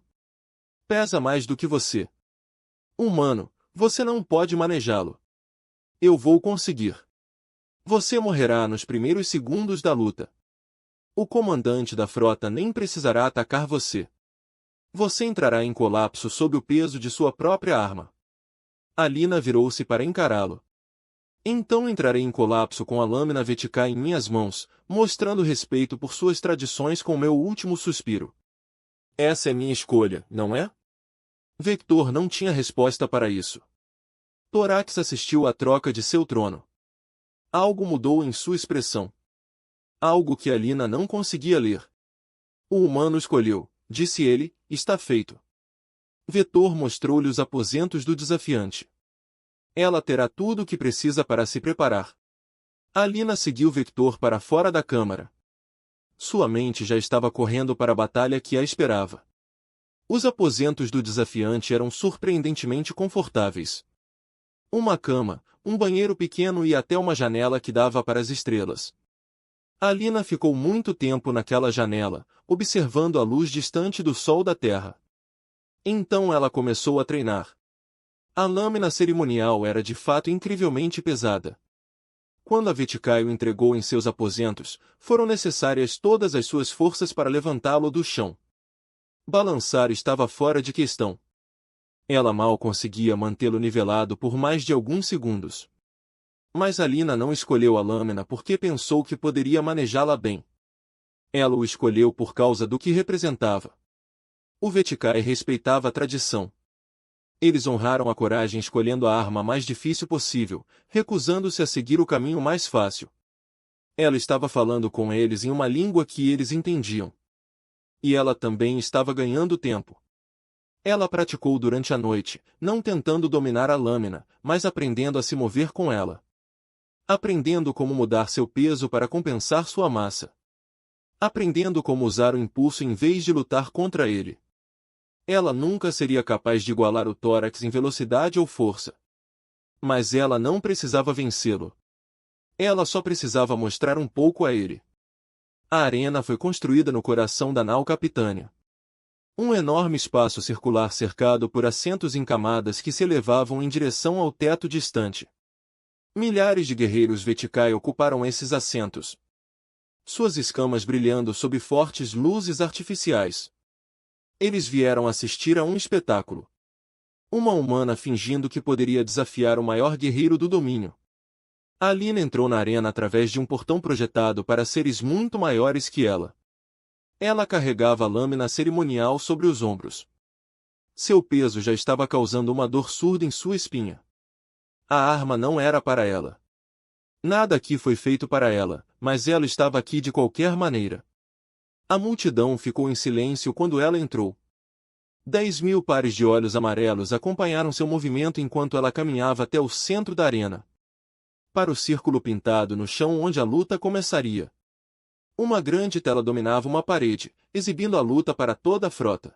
Pesa mais do que você. Humano, você não pode manejá-lo. Eu vou conseguir. Você morrerá nos primeiros segundos da luta. O comandante da frota nem precisará atacar você. Você entrará em colapso sob o peso de sua própria arma. Alina virou-se para encará-lo. Então entrarei em colapso com a lâmina Veticai em minhas mãos, mostrando respeito por suas tradições com meu último suspiro. Essa é minha escolha, não é? Vector não tinha resposta para isso. Torax assistiu à troca de seu trono. Algo mudou em sua expressão. Algo que Alina não conseguia ler. O humano escolheu, disse ele, está feito. Vetor mostrou-lhe os aposentos do desafiante. Ela terá tudo o que precisa para se preparar. Alina seguiu Vector para fora da câmara. Sua mente já estava correndo para a batalha que a esperava. Os aposentos do desafiante eram surpreendentemente confortáveis. Uma cama, um banheiro pequeno e até uma janela que dava para as estrelas. Alina ficou muito tempo naquela janela, observando a luz distante do sol da terra. Então ela começou a treinar. A lâmina cerimonial era de fato incrivelmente pesada. Quando a Veticaio entregou em seus aposentos, foram necessárias todas as suas forças para levantá-lo do chão. Balançar estava fora de questão. Ela mal conseguia mantê-lo nivelado por mais de alguns segundos. Mas Alina não escolheu a lâmina porque pensou que poderia manejá-la bem. Ela o escolheu por causa do que representava. O Veticai respeitava a tradição. Eles honraram a coragem escolhendo a arma mais difícil possível, recusando-se a seguir o caminho mais fácil. Ela estava falando com eles em uma língua que eles entendiam. E ela também estava ganhando tempo. Ela praticou durante a noite, não tentando dominar a lâmina, mas aprendendo a se mover com ela. Aprendendo como mudar seu peso para compensar sua massa. Aprendendo como usar o impulso em vez de lutar contra ele. Ela nunca seria capaz de igualar o tórax em velocidade ou força. Mas ela não precisava vencê-lo. Ela só precisava mostrar um pouco a ele. A arena foi construída no coração da nau Capitânia. Um enorme espaço circular cercado por assentos em camadas que se elevavam em direção ao teto distante. Milhares de guerreiros Veticai ocuparam esses assentos. Suas escamas brilhando sob fortes luzes artificiais. Eles vieram assistir a um espetáculo. Uma humana fingindo que poderia desafiar o maior guerreiro do domínio. Alina entrou na arena através de um portão projetado para seres muito maiores que ela. Ela carregava a lâmina cerimonial sobre os ombros. Seu peso já estava causando uma dor surda em sua espinha. A arma não era para ela. Nada aqui foi feito para ela, mas ela estava aqui de qualquer maneira. A multidão ficou em silêncio quando ela entrou. 10.000 pares de olhos amarelos acompanharam seu movimento enquanto ela caminhava até o centro da arena. Para o círculo pintado no chão onde a luta começaria. Uma grande tela dominava uma parede, exibindo a luta para toda a frota.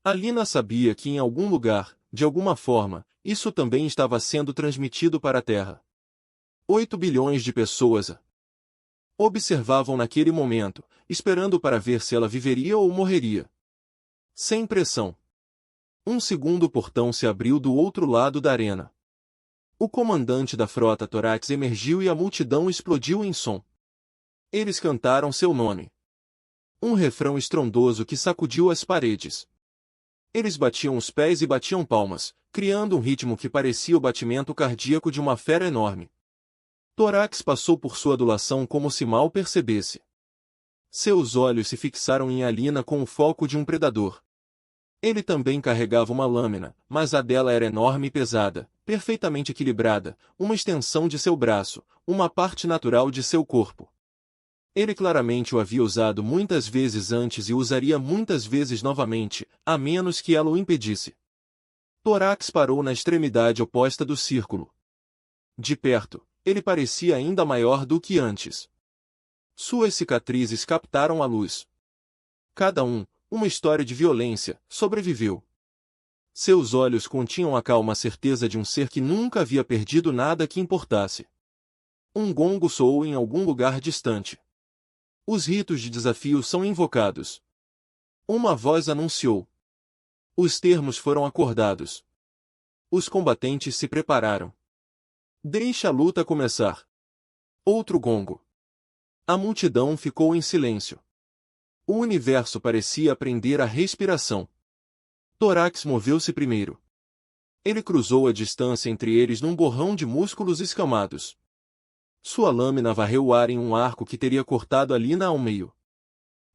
Alina sabia que em algum lugar, de alguma forma, isso também estava sendo transmitido para a Terra. 8 bilhões de pessoas observavam naquele momento, esperando para ver se ela viveria ou morreria. Sem pressão. Um segundo portão se abriu do outro lado da arena. O comandante da frota Torax emergiu e a multidão explodiu em som. Eles cantaram seu nome. Um refrão estrondoso que sacudiu as paredes. Eles batiam os pés e batiam palmas, criando um ritmo que parecia o batimento cardíaco de uma fera enorme. Torax passou por sua adulação como se mal percebesse. Seus olhos se fixaram em Alina com o foco de um predador. Ele também carregava uma lâmina, mas a dela era enorme e pesada, perfeitamente equilibrada, uma extensão de seu braço, uma parte natural de seu corpo. Ele claramente o havia usado muitas vezes antes e o usaria muitas vezes novamente, a menos que ela o impedisse. Torax parou na extremidade oposta do círculo. De perto, ele parecia ainda maior do que antes. Suas cicatrizes captaram a luz. Cada uma história de violência, sobreviveu. Seus olhos continham a calma certeza de um ser que nunca havia perdido nada que importasse. Um gongo soou em algum lugar distante. Os ritos de desafio são invocados. Uma voz anunciou. Os termos foram acordados. Os combatentes se prepararam. Deixe a luta começar. Outro gongo. A multidão ficou em silêncio. O universo parecia prender a respiração. Torax moveu-se primeiro. Ele cruzou a distância entre eles num borrão de músculos escamados. Sua lâmina varreu o ar em um arco que teria cortado Alina ao meio.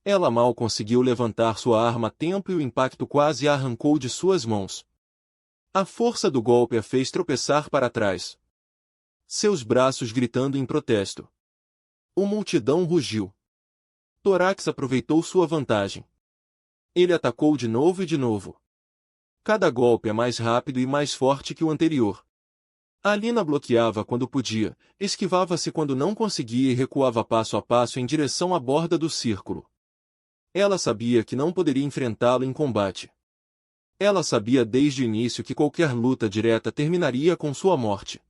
Ela mal conseguiu levantar sua arma a tempo e o impacto quase a arrancou de suas mãos. A força do golpe a fez tropeçar para trás. Seus braços gritando em protesto. A multidão rugiu. Torax aproveitou sua vantagem. Ele atacou de novo e de novo. Cada golpe é mais rápido e mais forte que o anterior. Alina bloqueava quando podia, esquivava-se quando não conseguia e recuava passo a passo em direção à borda do círculo. Ela sabia que não poderia enfrentá-lo em combate. Ela sabia desde o início que qualquer luta direta terminaria com sua morte.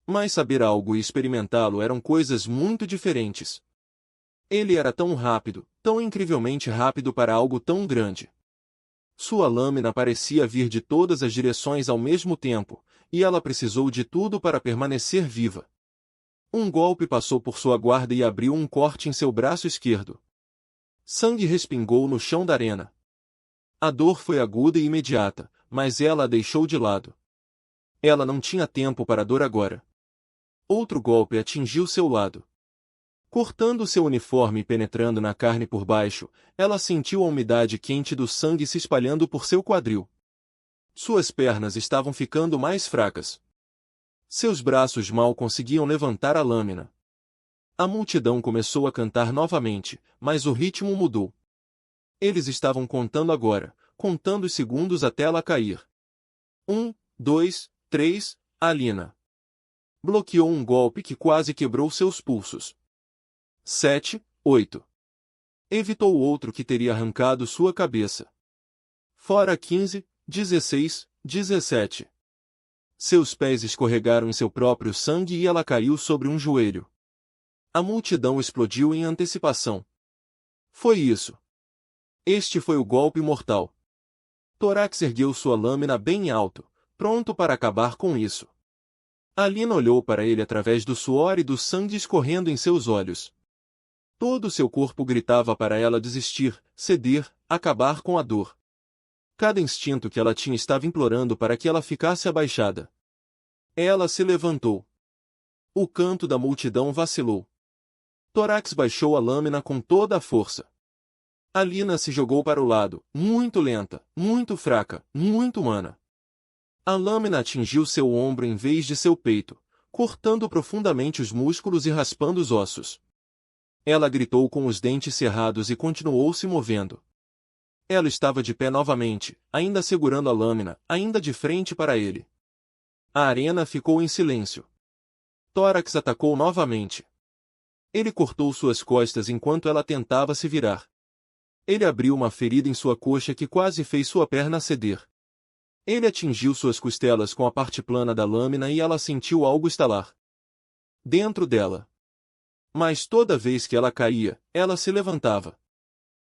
Mas saber algo e experimentá-lo eram coisas muito diferentes. Ele era tão rápido, tão incrivelmente rápido para algo tão grande. Sua lâmina parecia vir de todas as direções ao mesmo tempo, e ela precisou de tudo para permanecer viva. Um golpe passou por sua guarda e abriu um corte em seu braço esquerdo. Sangue respingou no chão da arena. A dor foi aguda e imediata, mas ela a deixou de lado. Ela não tinha tempo para a dor agora. Outro golpe atingiu seu lado. Cortando seu uniforme e penetrando na carne por baixo, ela sentiu a umidade quente do sangue se espalhando por seu quadril. Suas pernas estavam ficando mais fracas. Seus braços mal conseguiam levantar a lâmina. A multidão começou a cantar novamente, mas o ritmo mudou. Eles estavam contando agora, contando os segundos até ela cair. 1, 2, 3, Alina. Bloqueou um golpe que quase quebrou seus pulsos. 7, 8. Evitou outro que teria arrancado sua cabeça. Fora 15, 16, 17. Seus pés escorregaram em seu próprio sangue e ela caiu sobre um joelho. A multidão explodiu em antecipação. Foi isso. Este foi o golpe mortal. Torax ergueu sua lâmina bem alto, pronto para acabar com isso. Alina olhou para ele através do suor e do sangue escorrendo em seus olhos. Todo seu corpo gritava para ela desistir, ceder, acabar com a dor. Cada instinto que ela tinha estava implorando para que ela ficasse abaixada. Ela se levantou. O canto da multidão vacilou. Torax baixou a lâmina com toda a força. Alina se jogou para o lado, muito lenta, muito fraca, muito humana. A lâmina atingiu seu ombro em vez de seu peito, cortando profundamente os músculos e raspando os ossos. Ela gritou com os dentes cerrados e continuou se movendo. Ela estava de pé novamente, ainda segurando a lâmina, ainda de frente para ele. A arena ficou em silêncio. Torax atacou novamente. Ele cortou suas costas enquanto ela tentava se virar. Ele abriu uma ferida em sua coxa que quase fez sua perna ceder. Ele atingiu suas costelas com a parte plana da lâmina e ela sentiu algo estalar dentro dela. Mas toda vez que ela caía, ela se levantava.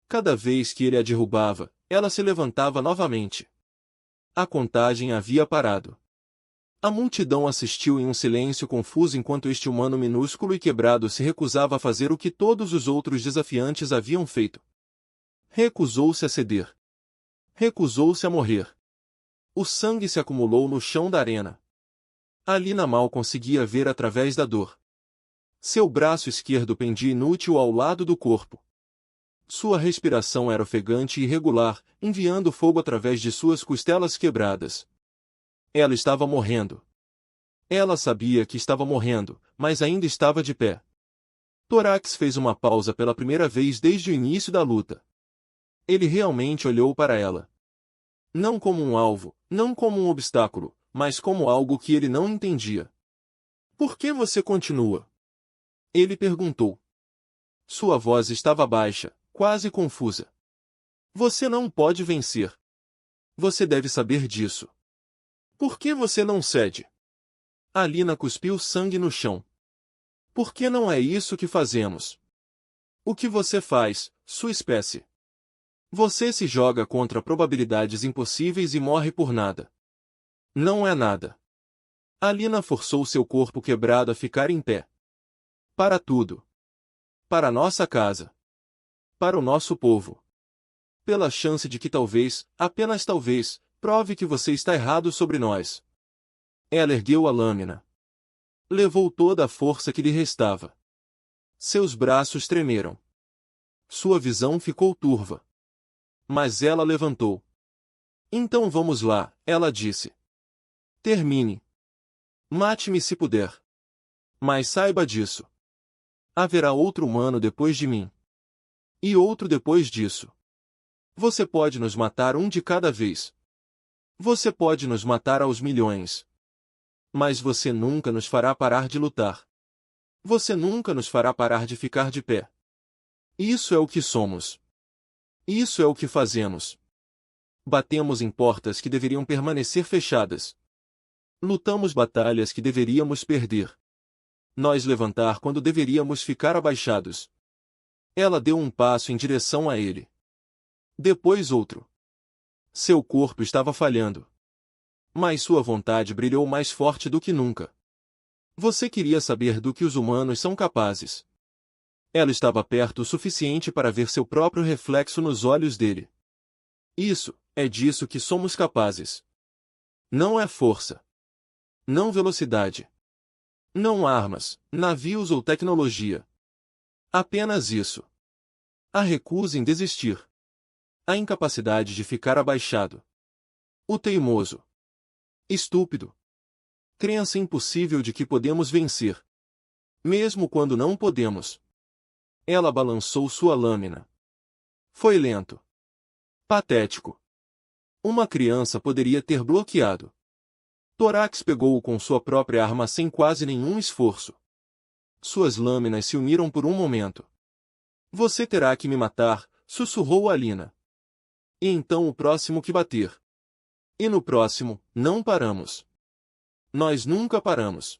Cada vez que ele a derrubava, ela se levantava novamente. A contagem havia parado. A multidão assistiu em um silêncio confuso enquanto este humano minúsculo e quebrado se recusava a fazer o que todos os outros desafiantes haviam feito. Recusou-se a ceder. Recusou-se a morrer. O sangue se acumulou no chão da arena. Alina mal conseguia ver através da dor. Seu braço esquerdo pendia inútil ao lado do corpo. Sua respiração era ofegante e irregular, enviando fogo através de suas costelas quebradas. Ela estava morrendo. Ela sabia que estava morrendo, mas ainda estava de pé. Torax fez uma pausa pela primeira vez desde o início da luta. Ele realmente olhou para ela. Não como um alvo, não como um obstáculo, mas como algo que ele não entendia. Por que você continua? Ele perguntou. Sua voz estava baixa, quase confusa. Você não pode vencer. Você deve saber disso. Por que você não cede? Alina cuspiu sangue no chão. Por que não é isso que fazemos? O que você faz, sua espécie? Você se joga contra probabilidades impossíveis e morre por nada. Não é nada. Alina forçou seu corpo quebrado a ficar em pé. Para tudo. para a nossa casa. Para o nosso povo. Pela chance de que talvez, apenas talvez, prove que você está errado sobre nós. Ela ergueu a lâmina. Levou toda a força que lhe restava. Seus braços tremeram. Sua visão ficou turva. Mas ela levantou. Então vamos lá, ela disse. Termine. Mate-me se puder. Mas saiba disso. Haverá outro humano depois de mim. E outro depois disso. Você pode nos matar um de cada vez. Você pode nos matar aos milhões. Mas você nunca nos fará parar de lutar. Você nunca nos fará parar de ficar de pé. Isso é o que somos. Isso é o que fazemos. Batemos em portas que deveriam permanecer fechadas. Lutamos batalhas que deveríamos perder. Nós levantar quando deveríamos ficar abaixados. Ela deu um passo em direção a ele. Depois outro. Seu corpo estava falhando. Mas sua vontade brilhou mais forte do que nunca. Você queria saber do que os humanos são capazes. Ela estava perto o suficiente para ver seu próprio reflexo nos olhos dele. Isso, é disso que somos capazes. Não é força. Não velocidade. Não armas, navios ou tecnologia. Apenas isso. A recusa em desistir. A incapacidade de ficar abaixado. O teimoso. Estúpido. Crença impossível de que podemos vencer. Mesmo quando não podemos. Ela balançou sua lâmina. Foi lento. Patético. Uma criança poderia ter bloqueado. Torax pegou-o com sua própria arma sem quase nenhum esforço. Suas lâminas se uniram por um momento. Você terá que me matar, sussurrou Alina. E então o próximo que bater. E no próximo, não paramos. Nós nunca paramos.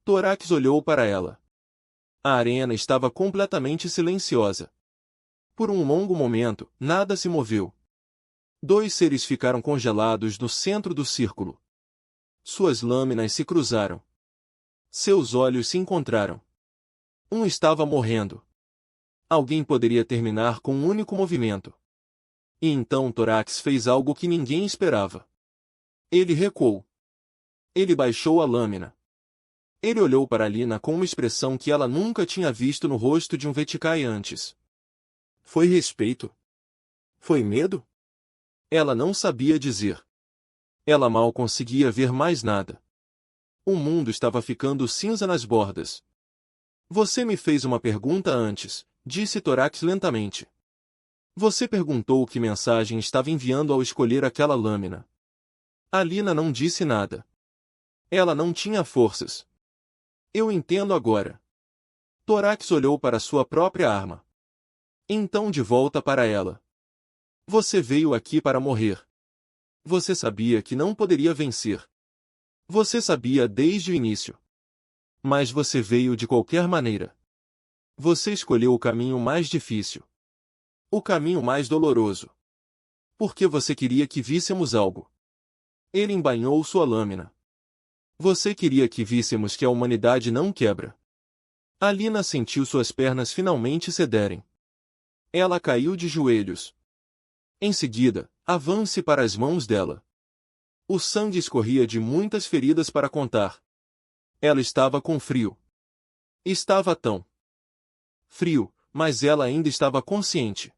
Torax olhou para ela. A arena estava completamente silenciosa. Por um longo momento, nada se moveu. Dois seres ficaram congelados no centro do círculo. Suas lâminas se cruzaram. Seus olhos se encontraram. Um estava morrendo. Alguém poderia terminar com um único movimento. E então Torax fez algo que ninguém esperava. Ele recuou. Ele baixou a lâmina. Ele olhou para Alina com uma expressão que ela nunca tinha visto no rosto de um Veticai antes. Foi respeito? Foi medo? Ela não sabia dizer. Ela mal conseguia ver mais nada. O mundo estava ficando cinza nas bordas. Você me fez uma pergunta antes, disse Torax lentamente. Você perguntou que mensagem estava enviando ao escolher aquela lâmina. Alina não disse nada. Ela não tinha forças. Eu entendo agora. Torax olhou para sua própria arma. Então de volta para ela. Você veio aqui para morrer. Você sabia que não poderia vencer. Você sabia desde o início. Mas você veio de qualquer maneira. Você escolheu o caminho mais difícil. O caminho mais doloroso. Porque você queria que víssemos algo. Ele embainhou sua lâmina. Você queria que víssemos que a humanidade não quebra. Alina sentiu suas pernas finalmente cederem. Ela caiu de joelhos. Em seguida, avance para as mãos dela. O sangue escorria de muitas feridas para contar. Ela estava com frio. Estava tão frio, mas ela ainda estava consciente.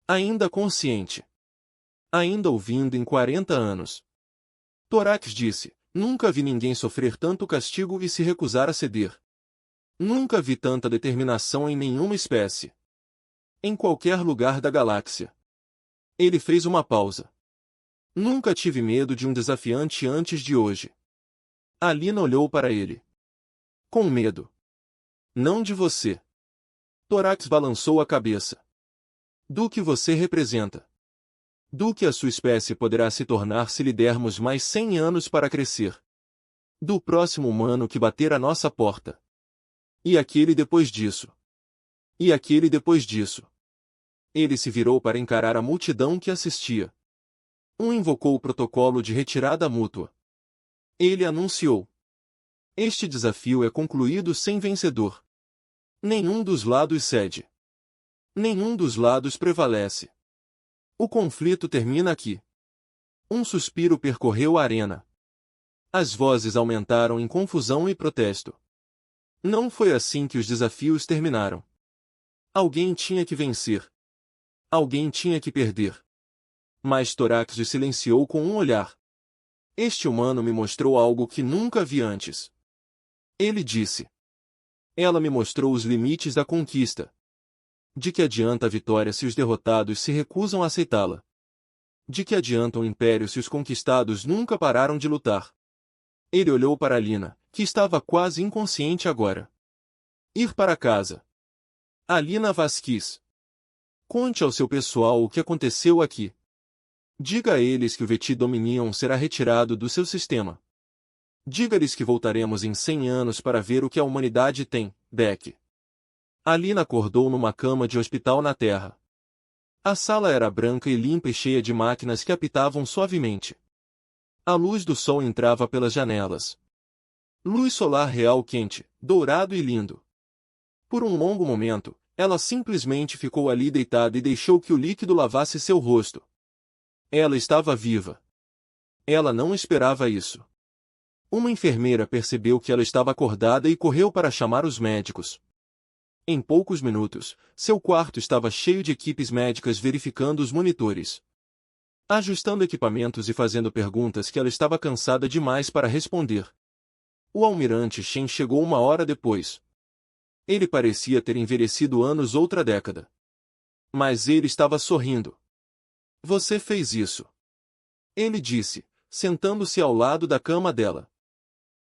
Ainda consciente. Ainda ouvindo em 40 anos. Torax disse, nunca vi ninguém sofrer tanto castigo e se recusar a ceder. Nunca vi tanta determinação em nenhuma espécie. Em qualquer lugar da galáxia. Ele fez uma pausa. Nunca tive medo de um desafiante antes de hoje. Alina olhou para ele. Com medo. Não de você. Torax balançou a cabeça. Do que você representa. Do que a sua espécie poderá se tornar se lhe dermos mais 100 anos para crescer. Do próximo humano que bater a nossa porta. E aquele depois disso. E aquele depois disso. Ele se virou para encarar a multidão que assistia. Um invocou o protocolo de retirada mútua. Ele anunciou. Este desafio é concluído sem vencedor. Nenhum dos lados cede. Nenhum dos lados prevalece. O conflito termina aqui. Um suspiro percorreu a arena. As vozes aumentaram em confusão e protesto. Não foi assim que os desafios terminaram. Alguém tinha que vencer. Alguém tinha que perder. Mas Torax os silenciou com um olhar. Este humano me mostrou algo que nunca vi antes. Ele disse. Ela me mostrou os limites da conquista. De que adianta a vitória se os derrotados se recusam a aceitá-la? De que adianta um império se os conquistados nunca pararam de lutar? Ele olhou para Alina, que estava quase inconsciente agora. Ir para casa. Alina Vasquez. Conte ao seu pessoal o que aconteceu aqui. Diga a eles que o Veti Dominion será retirado do seu sistema. Diga-lhes que voltaremos em 100 anos para ver o que a humanidade tem, Beck. Alina acordou numa cama de hospital na Terra. A sala era branca e limpa e cheia de máquinas que apitavam suavemente. A luz do sol entrava pelas janelas. Luz solar real quente, dourado e lindo. Por um longo momento, ela simplesmente ficou ali deitada e deixou que o líquido lavasse seu rosto. Ela estava viva. Ela não esperava isso. Uma enfermeira percebeu que ela estava acordada e correu para chamar os médicos. Em poucos minutos, seu quarto estava cheio de equipes médicas verificando os monitores, ajustando equipamentos e fazendo perguntas que ela estava cansada demais para responder. O almirante Shen chegou 1 hora depois. Ele parecia ter envelhecido anos outra década. Mas ele estava sorrindo. Você fez isso. Ele disse, sentando-se ao lado da cama dela.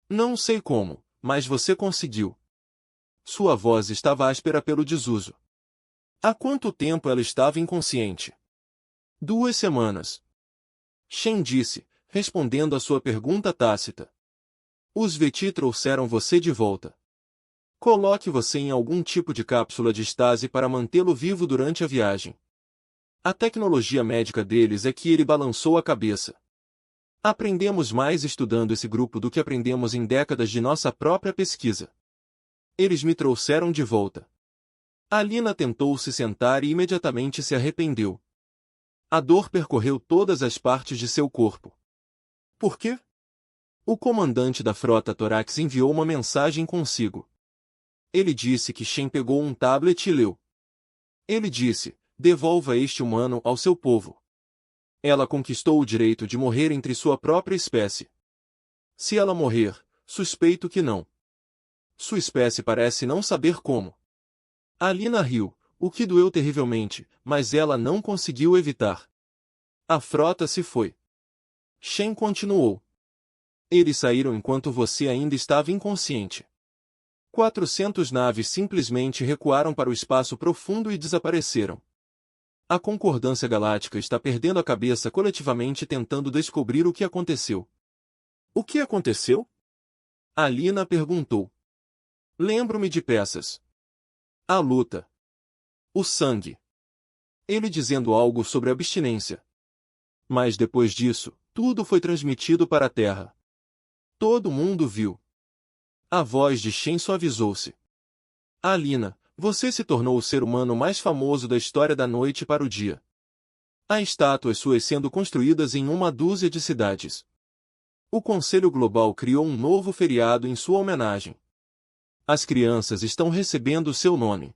Não sei como, mas você conseguiu. Sua voz estava áspera pelo desuso. Há quanto tempo ela estava inconsciente? 2 semanas. Shen disse, respondendo à sua pergunta tácita. Os Veti trouxeram você de volta. Coloque você em algum tipo de cápsula de estase para mantê-lo vivo durante a viagem. A tecnologia médica deles é que ele balançou a cabeça. Aprendemos mais estudando esse grupo do que aprendemos em décadas de nossa própria pesquisa. Eles me trouxeram de volta. Alina tentou se sentar e imediatamente se arrependeu. A dor percorreu todas as partes de seu corpo. Por quê? O comandante da frota Torax enviou uma mensagem consigo. Ele disse que Shen pegou um tablet e leu. Ele disse, devolva este humano ao seu povo. Ela conquistou o direito de morrer entre sua própria espécie. Se ela morrer, suspeito que não. Sua espécie parece não saber como. Alina riu, o que doeu terrivelmente, mas ela não conseguiu evitar. A frota se foi. Shen continuou. Eles saíram enquanto você ainda estava inconsciente. 400 naves simplesmente recuaram para o espaço profundo e desapareceram. A Concordância Galáctica está perdendo a cabeça coletivamente tentando descobrir o que aconteceu. O que aconteceu? Alina perguntou. Lembro-me de peças. A luta. O sangue. Ele dizendo algo sobre abstinência. Mas depois disso, tudo foi transmitido para a Terra. Todo mundo viu. A voz de Shen suavizou-se. Alina, você se tornou o ser humano mais famoso da história da noite para o dia. Há estátuas suas sendo construídas em 1 dúzia de cidades. O Conselho Global criou um novo feriado em sua homenagem. As crianças estão recebendo seu nome.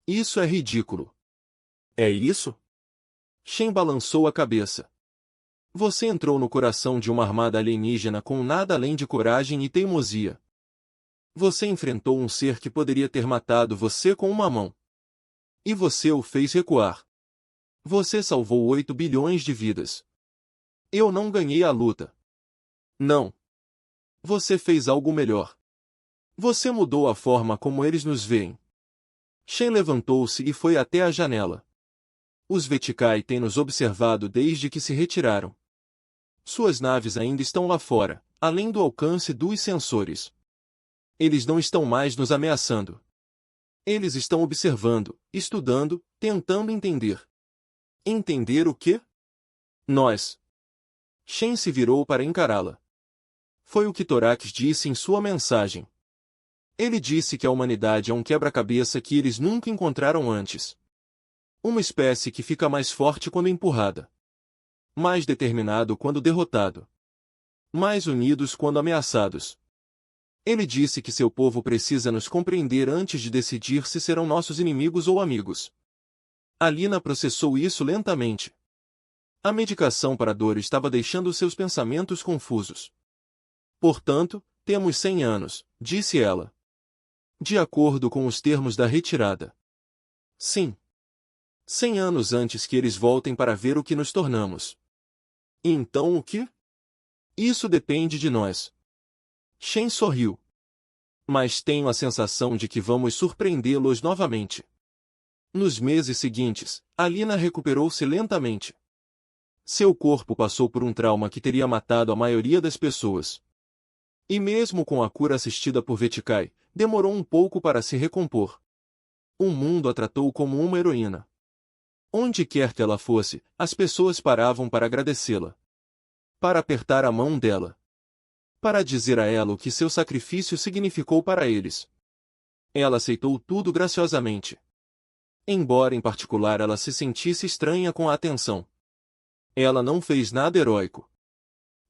Isso é ridículo. É isso? Shen balançou a cabeça. Você entrou no coração de uma armada alienígena com nada além de coragem e teimosia. Você enfrentou um ser que poderia ter matado você com uma mão. E você o fez recuar. Você salvou 8 bilhões de vidas. Eu não ganhei a luta. Não. Você fez algo melhor. Você mudou a forma como eles nos veem. Shen levantou-se e foi até a janela. Os Vetikai têm nos observado desde que se retiraram. Suas naves ainda estão lá fora, além do alcance dos sensores. Eles não estão mais nos ameaçando. Eles estão observando, estudando, tentando entender. Entender o quê? Nós. Shen se virou para encará-la. Foi o que Torax disse em sua mensagem. Ele disse que a humanidade é um quebra-cabeça que eles nunca encontraram antes. Uma espécie que fica mais forte quando empurrada. Mais determinado quando derrotado. Mais unidos quando ameaçados. Ele disse que seu povo precisa nos compreender antes de decidir se serão nossos inimigos ou amigos. Alina processou isso lentamente. A medicação para a dor estava deixando seus pensamentos confusos. Portanto, temos 100 anos, disse ela. De acordo com os termos da retirada. Sim. 100 anos antes que eles voltem para ver o que nos tornamos. E então o que? Isso depende de nós. Shen sorriu. Mas tenho a sensação de que vamos surpreendê-los novamente. Nos meses seguintes, Alina recuperou-se lentamente. Seu corpo passou por um trauma que teria matado a maioria das pessoas. E mesmo com a cura assistida por Vetikai, demorou um pouco para se recompor. O mundo a tratou como uma heroína. Onde quer que ela fosse, as pessoas paravam para agradecê-la. Para apertar a mão dela. Para dizer a ela o que seu sacrifício significou para eles. Ela aceitou tudo graciosamente. Embora em particular ela se sentisse estranha com a atenção. Ela não fez nada heróico.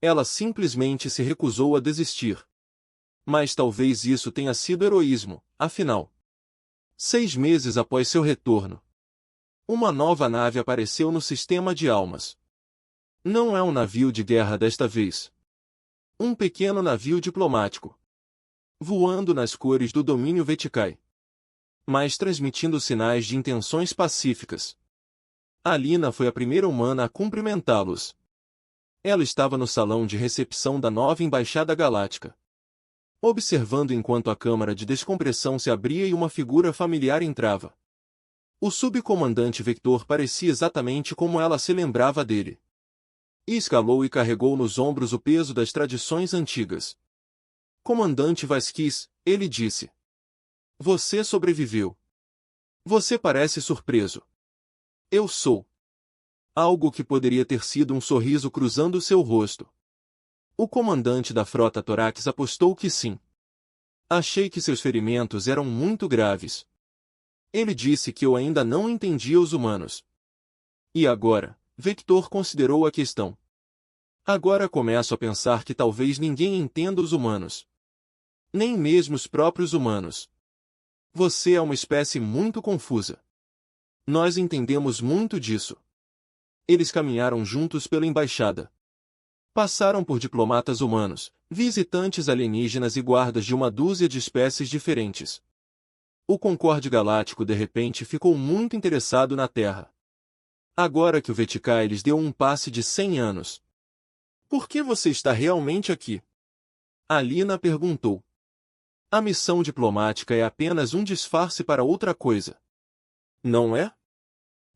Ela simplesmente se recusou a desistir. Mas talvez isso tenha sido heroísmo, afinal. 6 meses após seu retorno. Uma nova nave apareceu no sistema de almas. Não é um navio de guerra desta vez. Um pequeno navio diplomático. Voando nas cores do domínio Vetikai. Mas transmitindo sinais de intenções pacíficas. Alina foi a primeira humana a cumprimentá-los. Ela estava no salão de recepção da nova Embaixada Galáctica. Observando enquanto a câmara de descompressão se abria e uma figura familiar entrava. O subcomandante Vector parecia exatamente como ela se lembrava dele. Escalou e carregou nos ombros o peso das tradições antigas. Comandante Vasquez, ele disse. Você sobreviveu. Você parece surpreso. Eu sou. Algo que poderia ter sido um sorriso cruzando seu rosto. O comandante da frota Torax apostou que sim. Achei que seus ferimentos eram muito graves. Ele disse que eu ainda não entendia os humanos. E agora, Vector considerou a questão. Agora começo a pensar que talvez ninguém entenda os humanos. Nem mesmo os próprios humanos. Você é uma espécie muito confusa. Nós entendemos muito disso. Eles caminharam juntos pela embaixada. Passaram por diplomatas humanos, visitantes alienígenas e guardas de uma dúzia de espécies diferentes. O Concorde Galáctico de repente ficou muito interessado na Terra. Agora que o Vetikai lhes deu um passe de 100 anos. Por que você está realmente aqui? Alina perguntou. A missão diplomática é apenas um disfarce para outra coisa. Não é?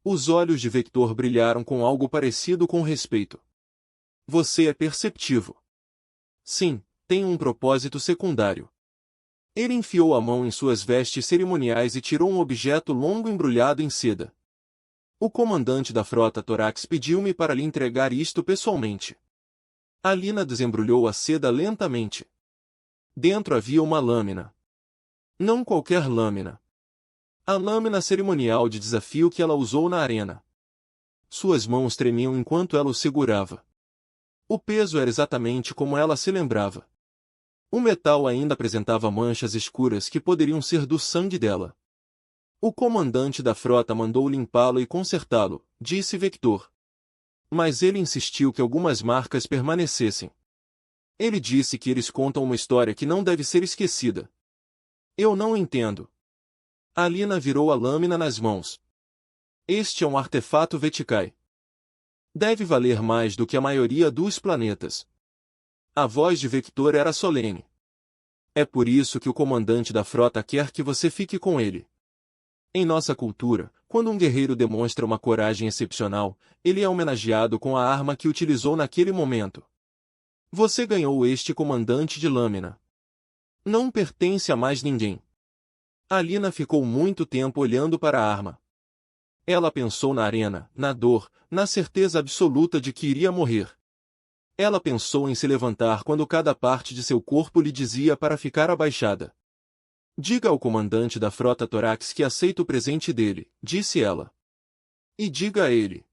Os olhos de Vector brilharam com algo parecido com respeito. Você é perceptivo. Sim, tem um propósito secundário. Ele enfiou a mão em suas vestes cerimoniais e tirou um objeto longo embrulhado em seda. O comandante da frota Torax pediu-me para lhe entregar isto pessoalmente. Alina desembrulhou a seda lentamente. Dentro havia uma lâmina. Não qualquer lâmina. A lâmina cerimonial de desafio que ela usou na arena. Suas mãos tremiam enquanto ela o segurava. O peso era exatamente como ela se lembrava. O metal ainda apresentava manchas escuras que poderiam ser do sangue dela. O comandante da frota mandou limpá-lo e consertá-lo, disse Vector. Mas ele insistiu que algumas marcas permanecessem. Ele disse que eles contam uma história que não deve ser esquecida. Eu não entendo. Alina virou a lâmina nas mãos. Este é um artefato Vetikai. Deve valer mais do que a maioria dos planetas. A voz de Vector era solene. É por isso que o comandante da frota quer que você fique com ele. Em nossa cultura, quando um guerreiro demonstra uma coragem excepcional, ele é homenageado com a arma que utilizou naquele momento. Você ganhou este comandante de lâmina. Não pertence a mais ninguém. Alina ficou muito tempo olhando para a arma. Ela pensou na arena, na dor, na certeza absoluta de que iria morrer. Ela pensou em se levantar quando cada parte de seu corpo lhe dizia para ficar abaixada. Diga ao comandante da frota Torax que aceita o presente dele, disse ela. E diga a ele.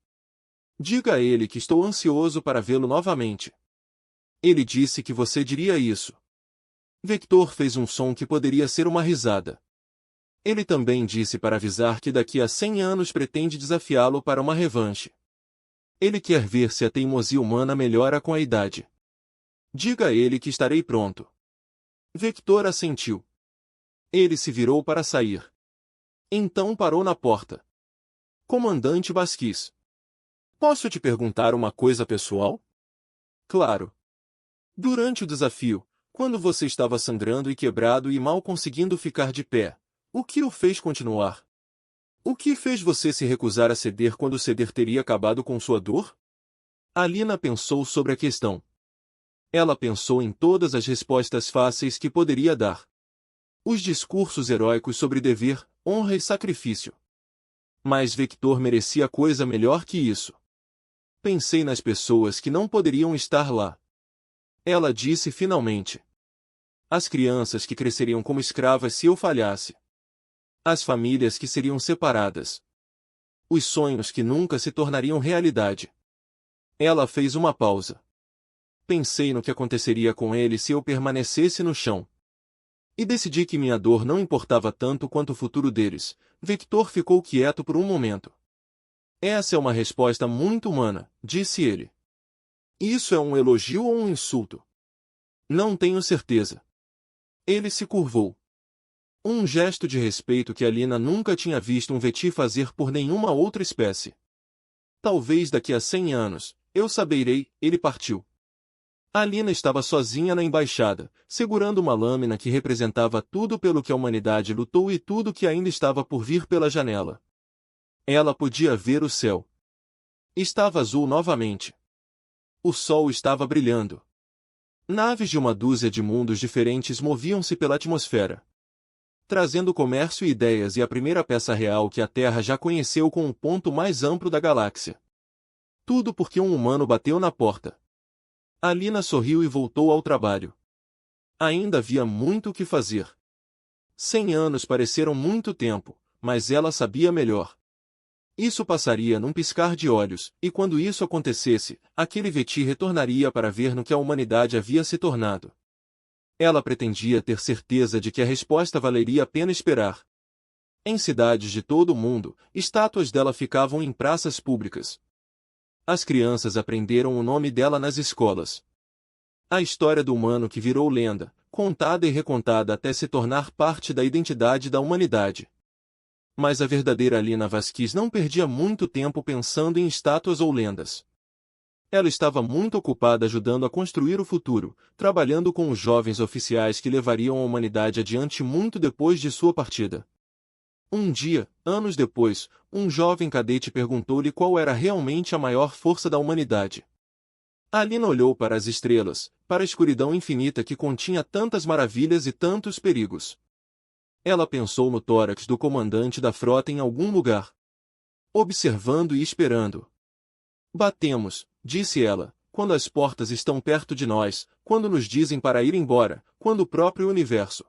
Diga a ele que estou ansioso para vê-lo novamente. Ele disse que você diria isso. Vector fez um som que poderia ser uma risada. Ele também disse para avisar que daqui a 100 anos pretende desafiá-lo para uma revanche. Ele quer ver se a teimosia humana melhora com a idade. Diga a ele que estarei pronto. Vector assentiu. Ele se virou para sair. Então parou na porta. Comandante Vasquez. Posso te perguntar uma coisa pessoal? Claro. Durante o desafio, quando você estava sangrando e quebrado e mal conseguindo ficar de pé, o que o fez continuar? O que fez você se recusar a ceder quando ceder teria acabado com sua dor? Alina pensou sobre a questão. Ela pensou em todas as respostas fáceis que poderia dar. Os discursos heróicos sobre dever, honra e sacrifício. Mas Vector merecia coisa melhor que isso. Pensei nas pessoas que não poderiam estar lá. Ela disse finalmente. As crianças que cresceriam como escravas se eu falhasse. As famílias que seriam separadas. Os sonhos que nunca se tornariam realidade. Ela fez uma pausa. Pensei no que aconteceria com ele se eu permanecesse no chão. E decidi que minha dor não importava tanto quanto o futuro deles. Vector ficou quieto por um momento. Essa é uma resposta muito humana, disse ele. Isso é um elogio ou um insulto? Não tenho certeza. Ele se curvou. Um gesto de respeito que Alina nunca tinha visto um Veti fazer por nenhuma outra espécie. Talvez daqui a 100 anos, eu saberei, ele partiu. Alina estava sozinha na embaixada, segurando uma lâmina que representava tudo pelo que a humanidade lutou e tudo que ainda estava por vir pela janela. Ela podia ver o céu. Estava azul novamente. O sol estava brilhando. Naves de uma dúzia de mundos diferentes moviam-se pela atmosfera, trazendo comércio e ideias e a primeira peça real que a Terra já conheceu com o ponto mais amplo da galáxia. Tudo porque um humano bateu na porta. Alina sorriu e voltou ao trabalho. Ainda havia muito o que fazer. 100 anos pareceram muito tempo, mas ela sabia melhor. Isso passaria num piscar de olhos, e quando isso acontecesse, aquele Veti retornaria para ver no que a humanidade havia se tornado. Ela pretendia ter certeza de que a resposta valeria a pena esperar. Em cidades de todo o mundo, estátuas dela ficavam em praças públicas. As crianças aprenderam o nome dela nas escolas. A história do humano que virou lenda, contada e recontada até se tornar parte da identidade da humanidade. Mas a verdadeira Alina Vasquez não perdia muito tempo pensando em estátuas ou lendas. Ela estava muito ocupada ajudando a construir o futuro, trabalhando com os jovens oficiais que levariam a humanidade adiante muito depois de sua partida. Um dia, anos depois, um jovem cadete perguntou-lhe qual era realmente a maior força da humanidade. Alina olhou para as estrelas, para a escuridão infinita que continha tantas maravilhas e tantos perigos. Ela pensou no tórax do comandante da frota em algum lugar, observando e esperando. Batemos, disse ela, quando as portas estão perto de nós, quando nos dizem para ir embora, quando o próprio universo